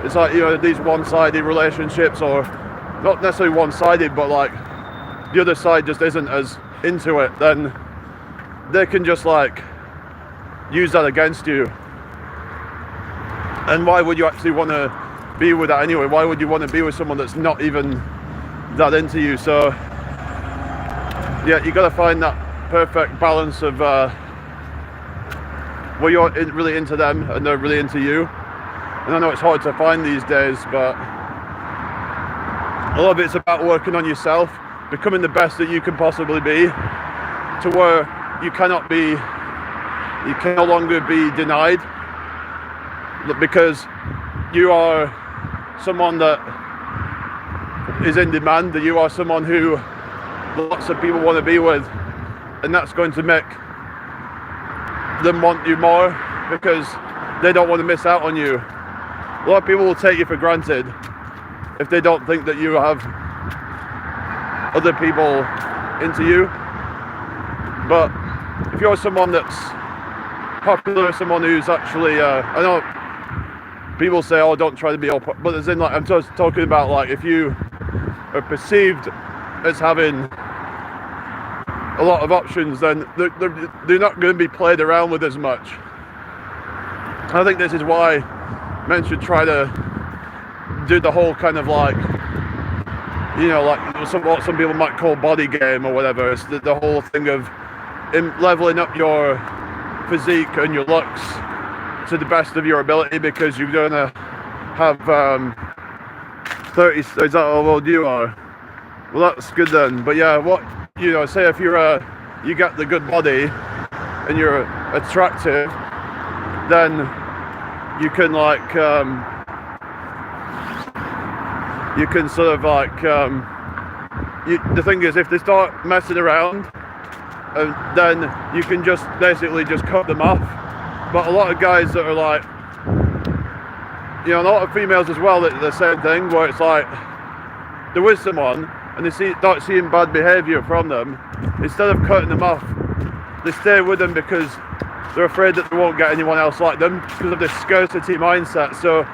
it's like, you know, these one-sided relationships, or not necessarily one-sided, but like the other side just isn't as into it, then they can just like use that against you. And why would you actually want to be with that anyway? Why would you want to be with someone that's not even that into you? So yeah, you got to find that perfect balance of where you're really into them and they're really into you. And I know it's hard to find these days, but a lot of it's about working on yourself, becoming the best that you can possibly be, to where you can no longer be denied, because you are someone that is in demand, that you are someone who lots of people want to be with, and that's going to make them want you more, because they don't want to miss out on you. A lot of people will take you for granted if they don't think that you have other people into you. But if you're someone that's popular, someone who's actually, I know people say, oh, don't try to be all, but as in, like, I'm just talking about, like, if you are perceived as having a lot of options, then they're not going to be played around with as much. I think this is why men should try to do the whole kind of, like, you know, like what some people might call body game or whatever. It's the whole thing of leveling up your physique and your looks to the best of your ability, because you're going to have 30, is that how old you are? Well, that's good then. But yeah, what, you know, say if you're you got the good body and you're attractive, then you can, like, you can sort of, like, the thing is, if they start messing around, then you can just basically just cut them off. But a lot of guys that are like, you know, a lot of females as well, that the same thing, where it's like they're with someone and they start seeing bad behaviour from them, instead of cutting them off, they stay with them because they're afraid that they won't get anyone else like them, because of this scarcity mindset. So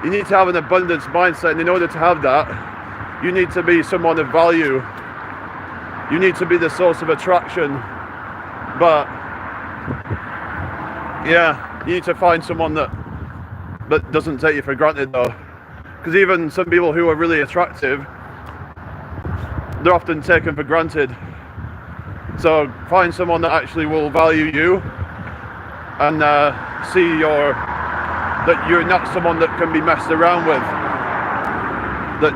you need to have an abundance mindset, and in order to have that, you need to be someone of value. You need to be the source of attraction. But yeah, you need to find someone that doesn't take you for granted, though, because even some people who are really attractive, they're often taken for granted. So find someone that actually will value you and see that you're not someone that can be messed around with. That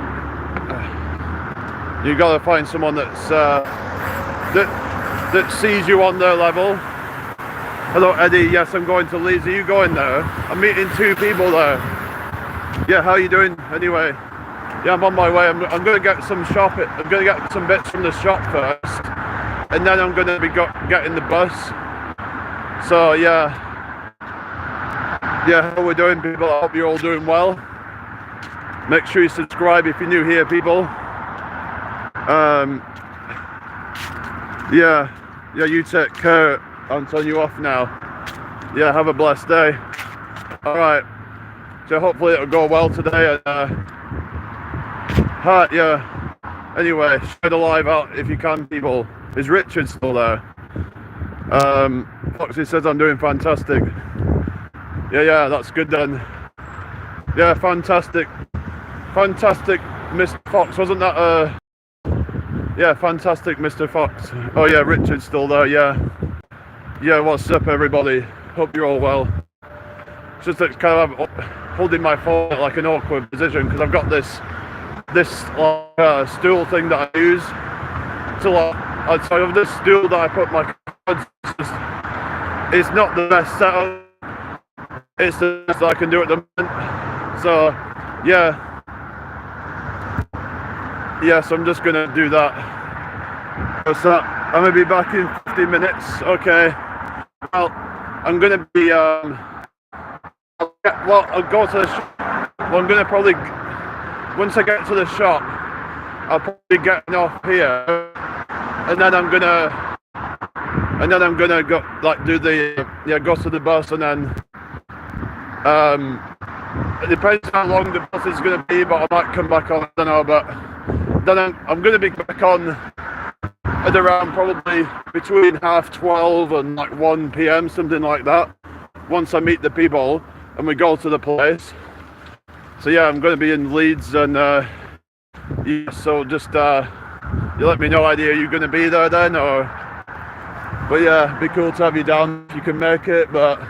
you got to find someone that's that sees you on their level. Hello, Eddie. Yes, I'm going to Leeds. Are you going there? I'm meeting 2 people there. Yeah, how are you doing? Anyway, yeah, I'm on my way. I'm going to get some shopping. I'm going to get some bits from the shop first, and then I'm going to be getting the bus. So yeah, how we're doing, people. I hope you're all doing well. Make sure you subscribe if you're new here, people. Yeah, you take care. I'm turning you off now. Yeah, have a blessed day. Alright, so hopefully it'll go well today. And, yeah, anyway, share the live out if you can, people. Is Richard still there? Foxy says I'm doing fantastic. Yeah, that's good then. Yeah, fantastic, Mr. Fox, wasn't that yeah, fantastic, Mr. Fox. Oh yeah, Richard's still there, yeah, what's up everybody? Hope you're all well. It's just that kind of holding my phone at like an awkward position because I've got this stool thing that I use to I have this stool that I put my cards. It's not the best setup. It's the best I can do at the moment. So yeah, so I'm just gonna do that. What's that? I'm gonna be back in 15 minutes. Okay. Well, I'm gonna be I'll go to the shop. Well, I'm gonna probably, once I get to the shop, I'll probably be getting off here, and then I'm gonna go like do the go to the bus, and then it depends how long the bus is gonna be, but I might come back on. I don't know, but then I'm gonna be back on at around probably between 12:30 and like 1 p.m, something like that. Once I meet the people and we go to the place. So yeah, I'm going to be in Leeds, and yeah, so just you let me know, idea you're going to be there then, or but yeah, it'd be cool to have you down if you can make it. But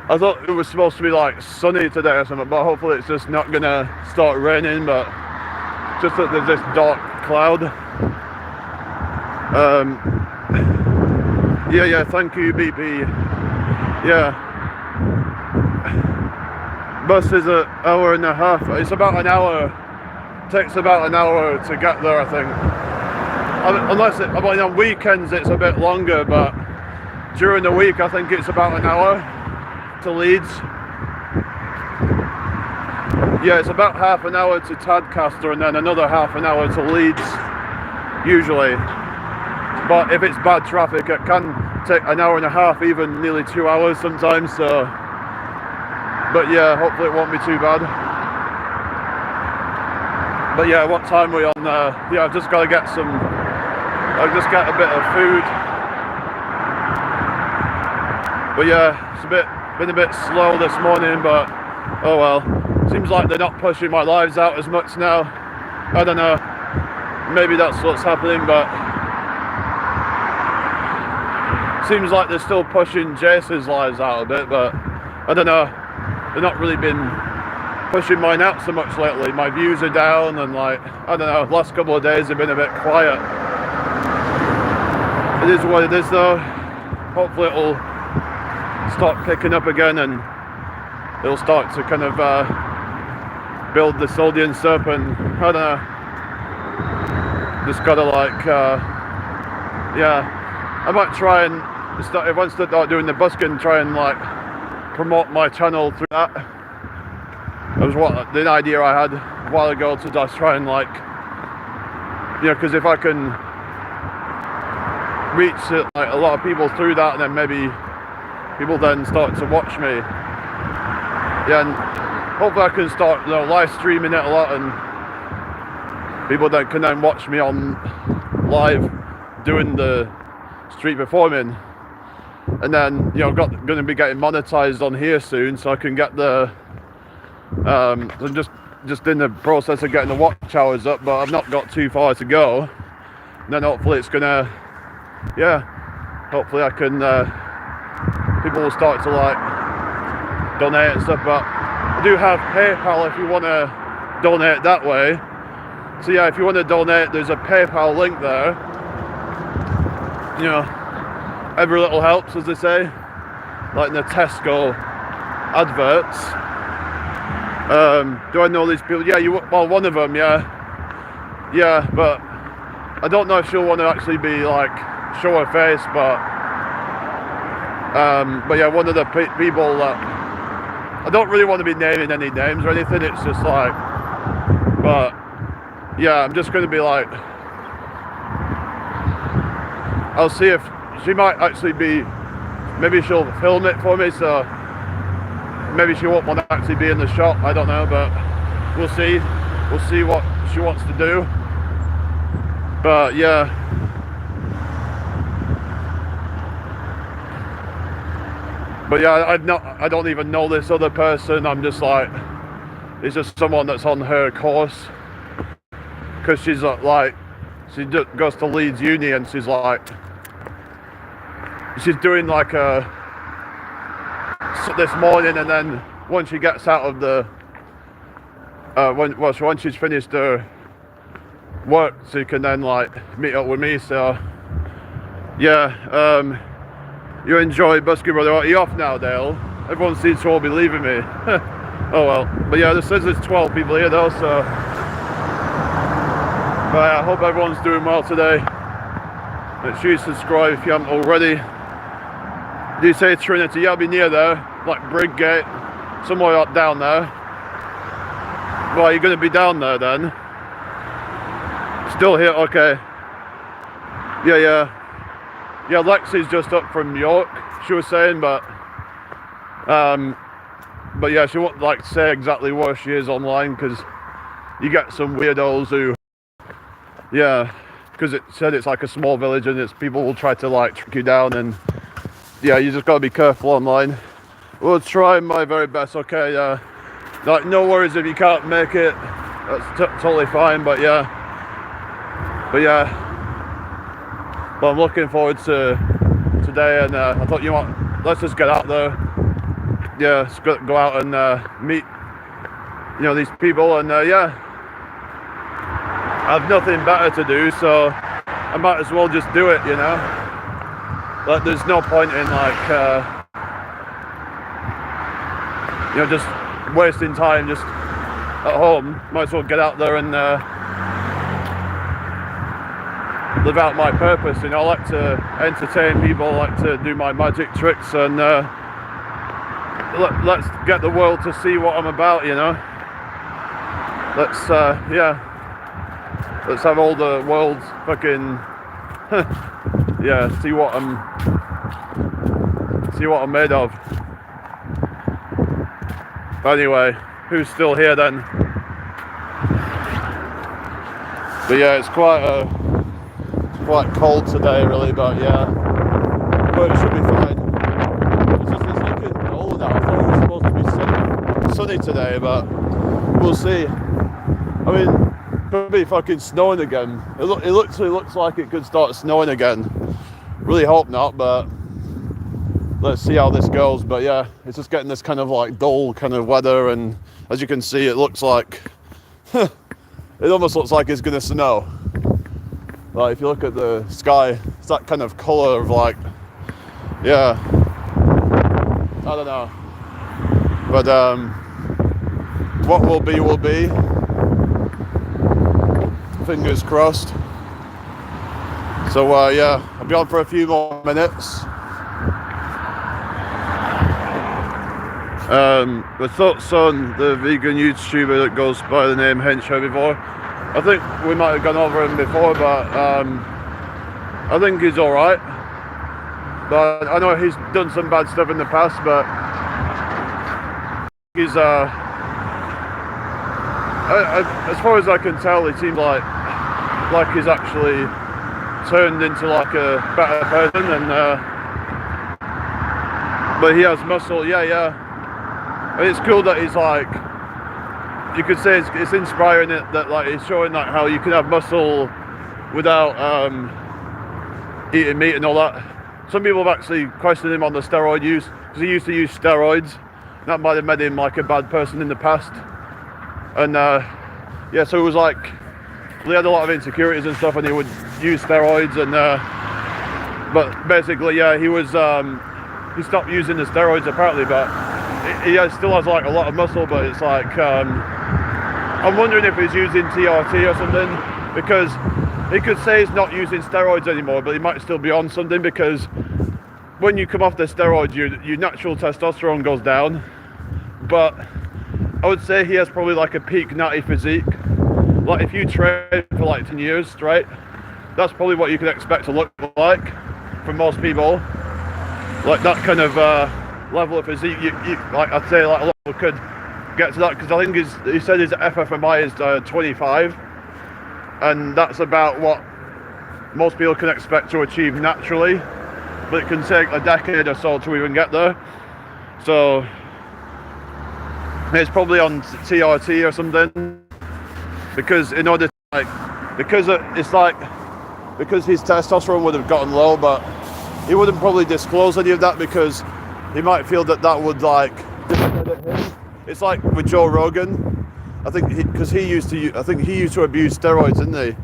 I thought it was supposed to be like sunny today or something, but hopefully it's just not going to start raining, but just that there's this dark cloud. Yeah, thank you, BP. Yeah, bus is an hour and a half. It's about an hour. Takes about an hour to get there, I think. Unless on weekends it's a bit longer, but during the week I think it's about an hour to Leeds. Yeah, it's about half an hour to Tadcaster and then another half an hour to Leeds, usually. But if it's bad traffic, it can take an hour and a half, even nearly 2 hours sometimes. So, but yeah, hopefully it won't be too bad. But yeah, what time are we on there? Yeah, I've just got to get a bit of food. But yeah, it's been a bit slow this morning, but oh well. Seems like they're not pushing my lives out as much now. I don't know. Maybe that's what's happening, but seems like they're still pushing Jace's lives out a bit, but I don't know. They're not really been pushing mine out so much lately. My views are down, and like, I don't know, the last couple of days have been a bit quiet. It is what it is though. Hopefully it'll start picking up again, and it'll start to kind of build this audience up, and I don't know. Just gotta like, yeah. I might try and start, once I start doing the busking, try and like promote my channel through that. That was the idea I had a while ago, to just try and like, because if I can reach like a lot of people through that, and then maybe people then start to watch me. Yeah, and hopefully I can start live streaming it a lot, and people that can then watch me on live doing the street performing, and then going to be getting monetized on here soon, so I can get the I'm just in the process of getting the watch hours up, but I've not got too far to go. And then hopefully it's gonna, hopefully I can people will start to like donate and stuff. But I do have PayPal if you want to donate that way. So yeah, if you want to donate, there's a PayPal link there. Every little helps, as they say, like in the Tesco adverts. Do I know these people? Yeah, well, one of them, yeah, but I don't know if she'll want to actually be like show her face, but yeah, one of the people that I don't really want to be naming any names or anything. It's just like But yeah, I'm just going to be like, I'll see if she might actually be, maybe she'll film it for me, so maybe she won't want to actually be in the shot, I don't know, but we'll see. We'll see what she wants to do. But yeah. But yeah, I don't even know this other person. I'm just like, it's just someone that's on her course. Because she's like, she just goes to Leeds Uni, and she's like, she's doing like this morning, and then once she gets out of the, once she's finished her work, she can then like meet up with me. So yeah, you enjoy busking, brother. Are you off now, Dale? Everyone seems to all be leaving me. Oh well. But yeah, this says there's 12 people here though, so. But I hope everyone's doing well today. Make sure you subscribe if you haven't already. Do you say Trinity? Yeah, I'll be near there, like Bridgate, somewhere up down there. Well, you're going to be down there then? Still here? Okay. Yeah. Yeah, Lexi's just up from York, she was saying, but yeah, she won't like say exactly where she is online, because you get some weirdos who, yeah, because it said it's like a small village, and it's people will try to like trick you down, and yeah, you just gotta be careful online. We'll try my very best. Okay, like no worries if you can't make it, that's totally fine. But yeah, but I'm looking forward to today, and I thought, you know what, let's just get out there. Yeah, let's go out and meet, you know, these people, and yeah, I have nothing better to do, so I might as well just do it, you know. Like, there's no point in like, you know, just wasting time just at home. Might as well get out there and live out my purpose. You know, I like to entertain people, I like to do my magic tricks, and let's get the world to see what I'm about, you know. Let's yeah, let's have all the world's fucking yeah, see what I'm made of. But anyway, who's still here then? But yeah, it's quite cold today, really. But yeah, but it should be fine. It's looking cold now. I thought it was supposed to be sunny today, but we'll see. I mean, it could be fucking snowing again. It literally looks like it could start snowing again. Really hope not, but let's see how this goes. But yeah, it's just getting this kind of like dull kind of weather, and as you can see, it looks like it almost looks like it's gonna snow. Like, if you look at the sky, it's that kind of colour of like, yeah, I don't know, but what will be will be. Fingers crossed. So yeah, I'll be on for a few more minutes. The thoughts on the vegan YouTuber that goes by the name Hench Herbivore. I think we might have gone over him before, but I think he's alright. But I know he's done some bad stuff in the past, but he's as far as I can tell, he seems like he's actually turned into like a better person, and but he has muscle. Yeah. And it's cool that he's like, you could say it's inspiring that like he's showing like how you can have muscle without eating meat and all that. Some people have actually questioned him on the steroid use, because he used to use steroids. That might have made him like a bad person in the past. And yeah, so it was like, he had a lot of insecurities and stuff, and he would use steroids, and but basically, yeah, he stopped using the steroids apparently, but he still has like a lot of muscle. But it's like, I'm wondering if he's using TRT or something, because he could say he's not using steroids anymore, but he might still be on something, because when you come off the steroids, your natural testosterone goes down. But I would say he has probably like a peak natty physique, like if you train for like 10 years straight, that's probably what you can expect to look like for most people. Like that kind of level of physique, like I'd say like a lot of people could get to that, because I think he said his FFMI is 25, and that's about what most people can expect to achieve naturally, but it can take a decade or so to even get there. So it's probably on TRT or something, because in order to because his testosterone would have gotten low, but he wouldn't probably disclose any of that because he might feel that would like discredit him. It's like with Joe Rogan. I think because he used to abuse steroids, didn't he?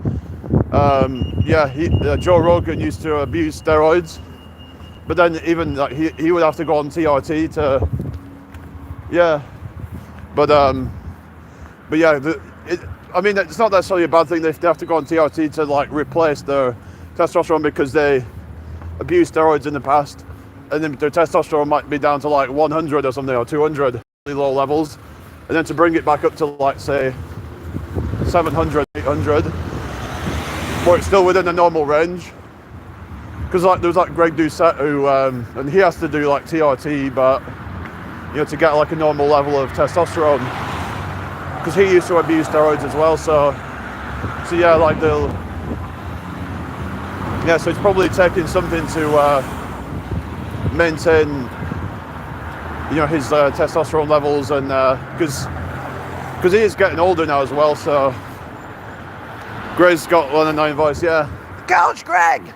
Joe Rogan used to abuse steroids, but then even like he would have to go on TRT to, I mean, it's not necessarily a bad thing if they have to go on TRT to like replace their testosterone because they abused steroids in the past, and then their testosterone might be down to like 100 or something, or 200, really low levels, and then to bring it back up to like say 700, 800, where it's still within a normal range. Because like there's like Greg Doucette who, and he has to do like TRT, but to get like a normal level of testosterone, because he used to abuse steroids as well. So yeah, like so it's probably taking something to maintain, his testosterone levels, and because he is getting older now as well. So Greg's got one annoying voice, Coach Greg.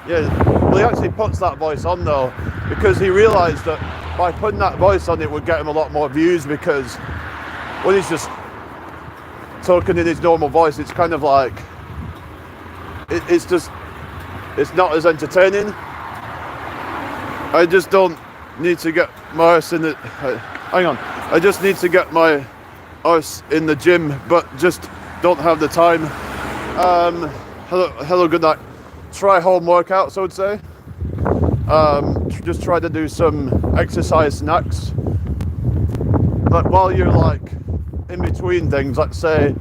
Yeah, well, he actually puts that voice on though, because he realised that by putting that voice on, it would get him a lot more views, because when he's just talking in his normal voice, it's kind of like it's not as entertaining. I just don't need to get my arse in the I just need to get my arse in the gym, but just don't have the time. Hello, good night. Try home workouts, I would say. Just try to do some exercise snacks, but while you're like in between things, let's say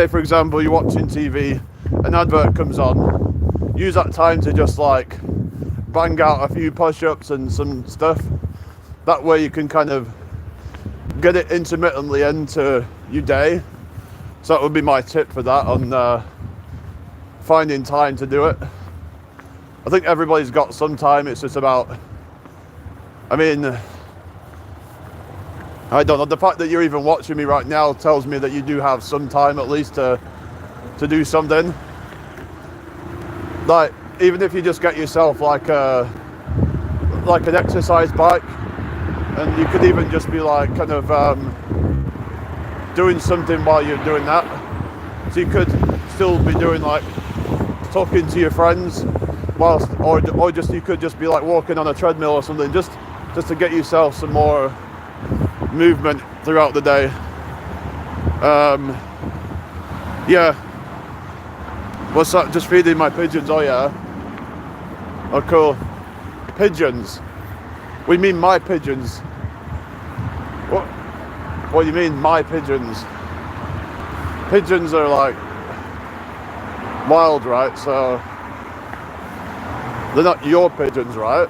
for example you're watching TV, an advert comes on, use that time to just like bang out a few push-ups and some stuff. That way you can kind of get it intermittently into your day. So that would be my tip for that, on finding time to do it. I think everybody's got some time. It's just about, I don't know, the fact that you're even watching me right now tells me that you do have some time at least to do something. Like, even if you just get yourself like an exercise bike, and you could even just be like kind of doing something while you're doing that. So you could still be doing like talking to your friends whilst, or just you could just be like walking on a treadmill or something, just to get yourself some more movement throughout the day. What's that? Just feeding my pigeons. Oh yeah. Oh cool. Pigeons. We mean my pigeons. What do you mean my pigeons? Pigeons are like wild, right? So they're not your pigeons, right?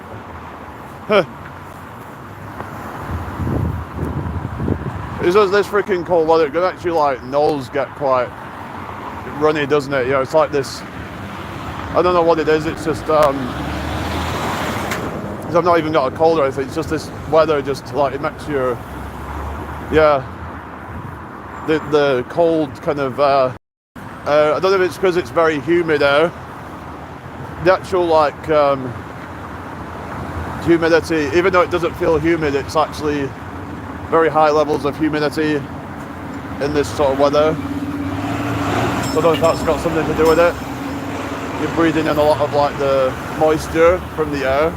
It's just this freaking cold weather. It can actually like nose get quite runny, doesn't it? It's like this, I don't know what it is. It's just I've not even got a cold or anything. It's just this weather, just like it makes your the cold kind of I don't know if it's because it's very humid air. The actual like humidity, even though it doesn't feel humid, it's actually very high levels of humidity in this sort of weather. So I don't know if that's got something to do with it. You're breathing in a lot of like the moisture from the air.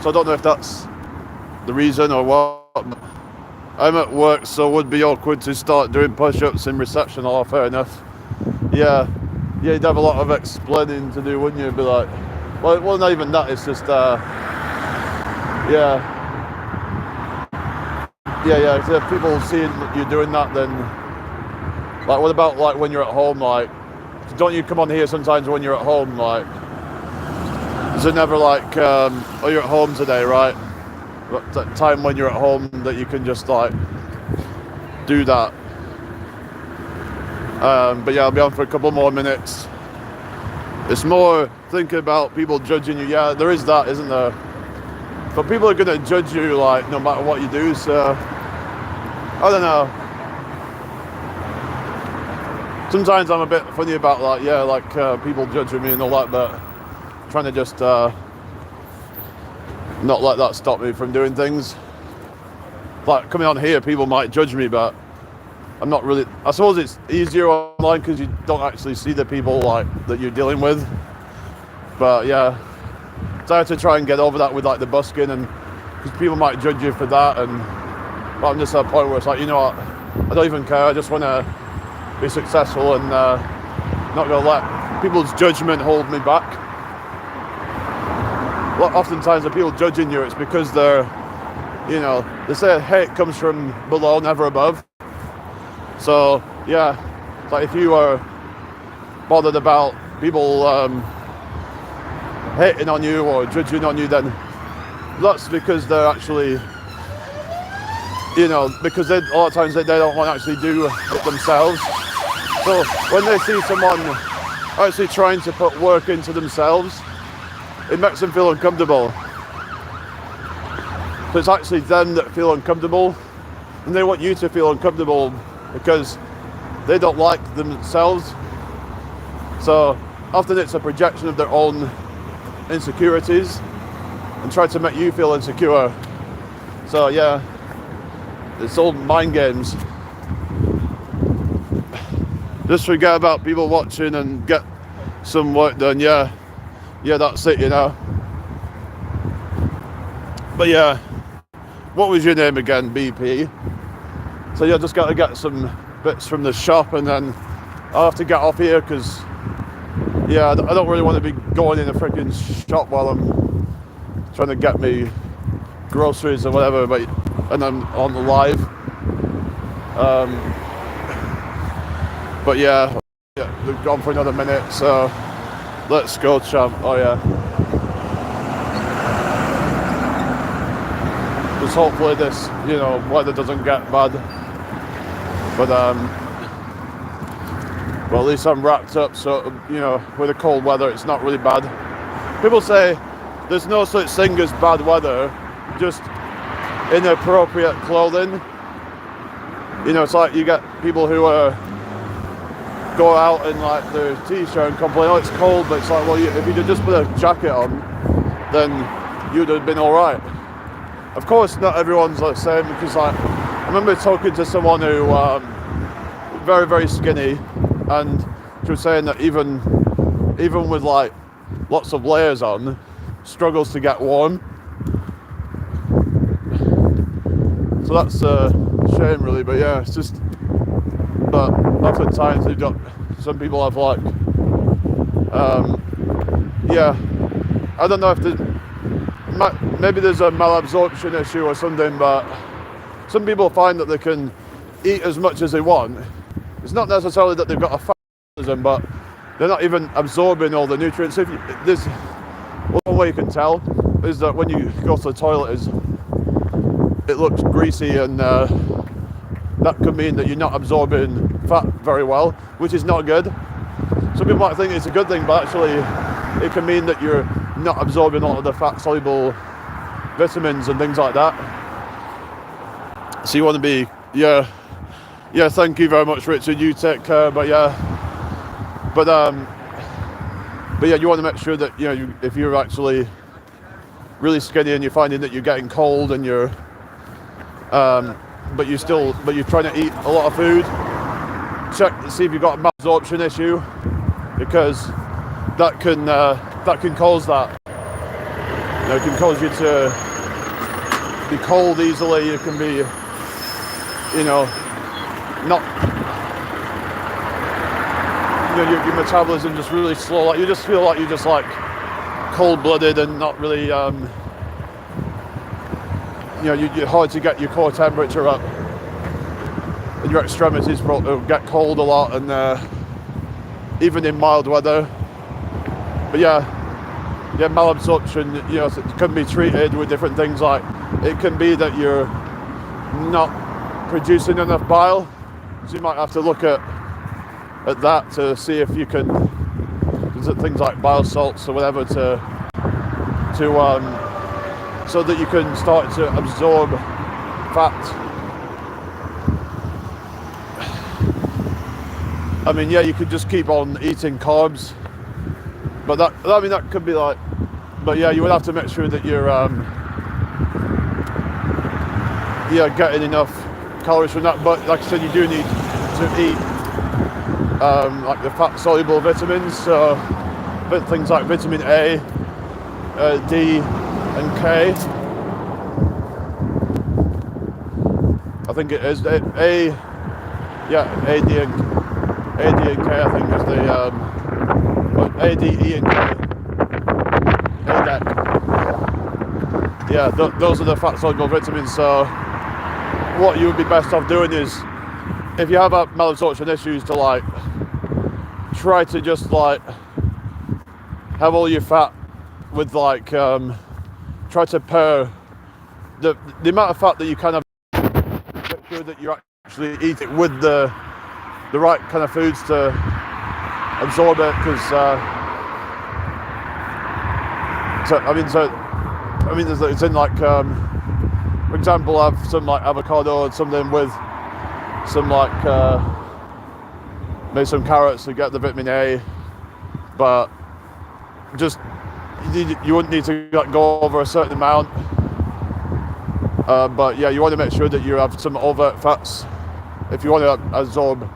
So I don't know if that's the reason or what. I'm at work, so it would be awkward to start doing push-ups in reception. Oh, fair enough. Yeah, you'd have a lot of explaining to do, wouldn't you? Be like, well, not even that. It's just, If people seeing you doing that, then Like, what about like when you're at home? Like, don't you come on here sometimes when you're at home? Like, is it never like, oh, you're at home today, right? That time when you're at home that you can just like do that. But yeah, I'll be on for a couple more minutes. It's more thinking about people judging you. Yeah, there is that, isn't there? But people are gonna judge you like no matter what you do. So I don't know. Sometimes I'm a bit funny about like, yeah, like people judging me and all that, but I'm trying to just not let that stop me from doing things. Like coming on here, people might judge me, but I'm not really. I suppose it's easier online because you don't actually see the people like that you're dealing with. But yeah, so I have to try and get over that with like the busking, and because people might judge you for that, and but I'm just at a point where it's like, you know what, I don't even care. I just want to be successful and not gonna let people's judgment hold me back. Well, oftentimes the people judging you, it's because they're, you know, they say hate comes from below, never above. So yeah, it's like if you are bothered about people hating on you or judging on you, then that's because they're actually, you know, because a lot of times they don't want to actually do it themselves. So when they see someone actually trying to put work into themselves, it makes them feel uncomfortable. So it's actually them that feel uncomfortable, and they want you to feel uncomfortable because they don't like themselves. So often it's a projection of their own insecurities and try to make you feel insecure. So yeah, it's all mind games. Just forget about people watching and get some work done. Yeah, that's it, you know. But yeah, what was your name again? BP. So yeah, just got to get some bits from the shop, and then I'll have to get off here because yeah, I don't really want to be going in a freaking shop while I'm trying to get me groceries or whatever, but and I'm on the live. But yeah, we've gone for another minute, so let's go, champ. Oh yeah. Just hopefully this, you know, weather doesn't get bad. But well, at least I'm wrapped up, so you know, with the cold weather, it's not really bad. People say there's no such thing as bad weather, just inappropriate clothing. You know, it's like you get people who go out in like their t-shirt and complain, oh, it's cold, but it's like, well, if you'd just put a jacket on, then you'd have been all right. Of course, not everyone's the same, because like I remember talking to someone who very, very skinny, and she was saying that even with like lots of layers on, struggles to get warm. So that's a shame, really. But yeah, it's just. But oftentimes they've got, some people have like, yeah, I don't know if maybe there's a malabsorption issue or something, but some people find that they can eat as much as they want. It's not necessarily that they've got a fat metabolism, but they're not even absorbing all the nutrients. There's one way you can tell is that when you go to the toilet, it looks greasy, and that could mean that you're not absorbing fat very well, which is not good. Some people might think it's a good thing, but actually it can mean that you're not absorbing all of the fat soluble vitamins and things like that. So you want to be, yeah, thank you very much, Richard, you take care. But yeah, you want to make sure that, you know, if you're actually really skinny and you're finding that you're getting cold and you're but you're trying to eat a lot of food, check to see if you've got a malabsorption issue, because that can cause that. You know, it can cause you to be cold easily. You can be, you know, not, you know, your metabolism just really slow. Like you just feel like you're just like cold-blooded and not really, you know, you're hard to get your core temperature up. and your extremities will get cold a lot, and even in mild weather. But yeah, malabsorption, it can be treated with different things. Like, it can be that you're not producing enough bile, so you might have to look at that to see if you can, things like bile salts or whatever, to so that you can start to absorb fat. I mean, yeah, you could just keep on eating carbs, but that could be like, but yeah, you would have to make sure that you're getting enough calories from that. But like I said, you do need to eat like the fat soluble vitamins, so things like vitamin A, D and K. I think it is A, D and K, I think is the A, D, E and K. Yeah, those are the fat soluble vitamins. So what you would be best off doing is, if you have malabsorption issues, to like try to just like have all your fat with like try to pair the amount of fat that you kind of make sure that you actually eat it with the right kind of foods to absorb it, because it's in like for example, have some like avocado or something with some like maybe some carrots to get the vitamin A, but just you wouldn't need to go over a certain amount. But yeah, you want to make sure that you have some overt fats if you want to absorb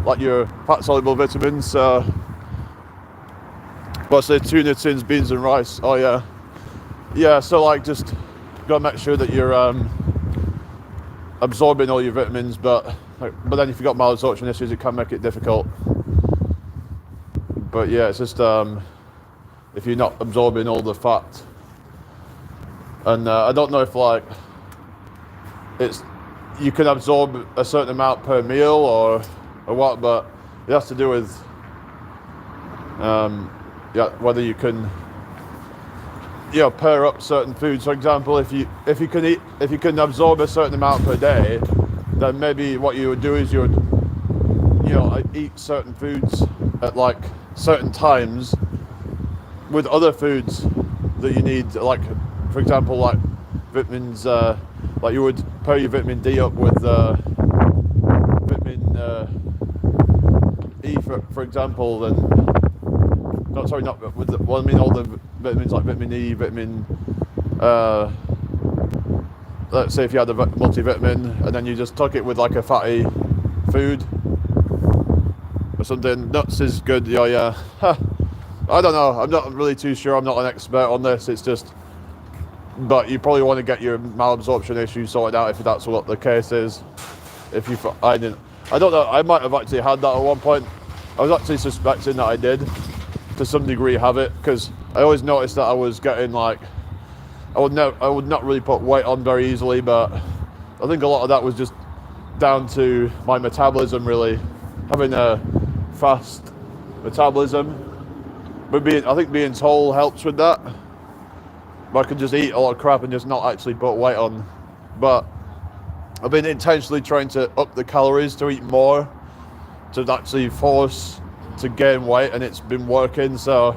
like your fat soluble vitamins. What's the tuna, tins, beans and rice? Oh yeah. So like, just gotta make sure that you're absorbing all your vitamins. But then if you've got malabsorption issues, it can make it difficult. But yeah, it's just if you're not absorbing all the fat, and I don't know if like you can absorb a certain amount per meal or what, but it has to do with whether you can pair up certain foods. For example, if you can absorb a certain amount per day, then maybe what you would do is you would eat certain foods at like certain times with other foods that you need, like for example like vitamins, like you would pair your vitamin D up with vitamin E for example, then all the vitamins like vitamin E, let's say if you had a multivitamin, and then you just took it with like a fatty food or something. Nuts is good. Yeah. I don't know. I'm not really too sure. I'm not an expert on this. It's just, but you probably want to get your malabsorption issue sorted out if that's what the case is. I don't know. I might have actually had that at one point. I was actually suspecting that I did, to some degree, have it, because I always noticed that I was getting like, I would not really put weight on very easily, but I think a lot of that was just down to my metabolism, really having a fast metabolism. But I think being tall helps with that. But I could just eat a lot of crap and just not actually put weight on. But I've been intentionally trying to up the calories to eat more, to actually force to gain weight, and it's been working. So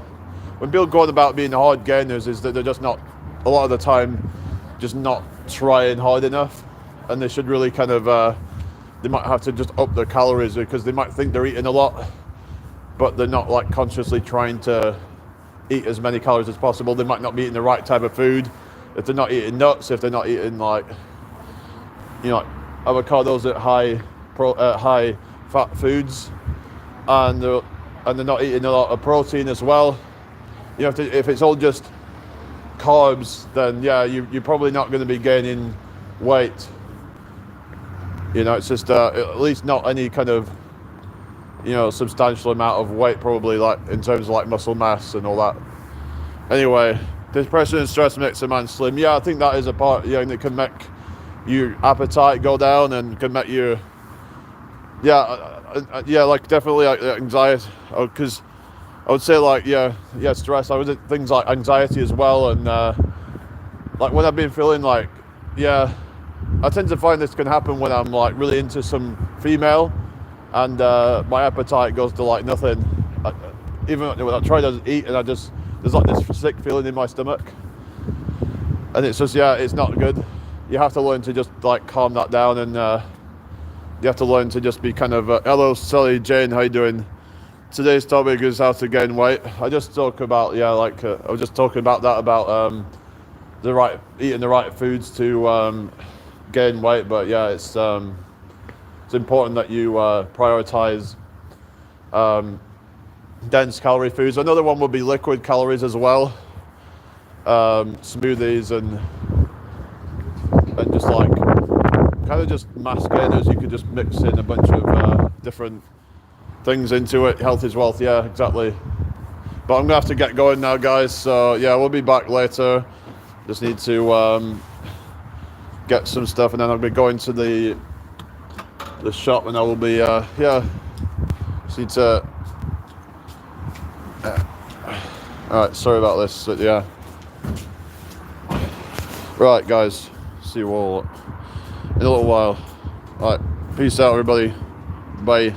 when people go on about being hard gainers, is that they're just not, a lot of the time, just not trying hard enough, and they should really kind of they might have to just up their calories, because they might think they're eating a lot, but they're not like consciously trying to eat as many calories as possible. They might not be eating the right type of food. If they're not eating nuts, if they're not eating like avocados at high fat foods, and they're not eating a lot of protein as well. If it's all just carbs, then yeah, you're probably not going to be gaining weight. It's just at least not any kind of substantial amount of weight, probably, like in terms of like muscle mass and all that. Anyway, depression and stress makes a man slim. Yeah, I think that is a part. That can make your appetite go down and can make your yeah, like definitely anxiety, because I would say like stress. I would things like anxiety as well, and like when I've been feeling like I tend to find this can happen when I'm like really into some female, and my appetite goes to like nothing. Even when I try to eat, and there's like this sick feeling in my stomach, and it's just it's not good. You have to learn to just like calm that down, and you have to learn to just be kind of hello Sally Jane, how you doing? Today's topic is how to gain weight. I just talk about I was just talking about that, about eating the right foods to gain weight. But it's important that you prioritize dense calorie foods. Another one would be liquid calories as well, smoothies and just like kind of just mass gainers. You could just mix in a bunch of different things into it. Health is wealth, yeah, exactly. But I'm gonna have to get going now, guys, so we'll be back later. Just need to get some stuff, and then I'll be going to the shop, and I will be just need to alright, sorry about this, but right, guys, see you all in a little while. Alright, peace out, everybody. Bye.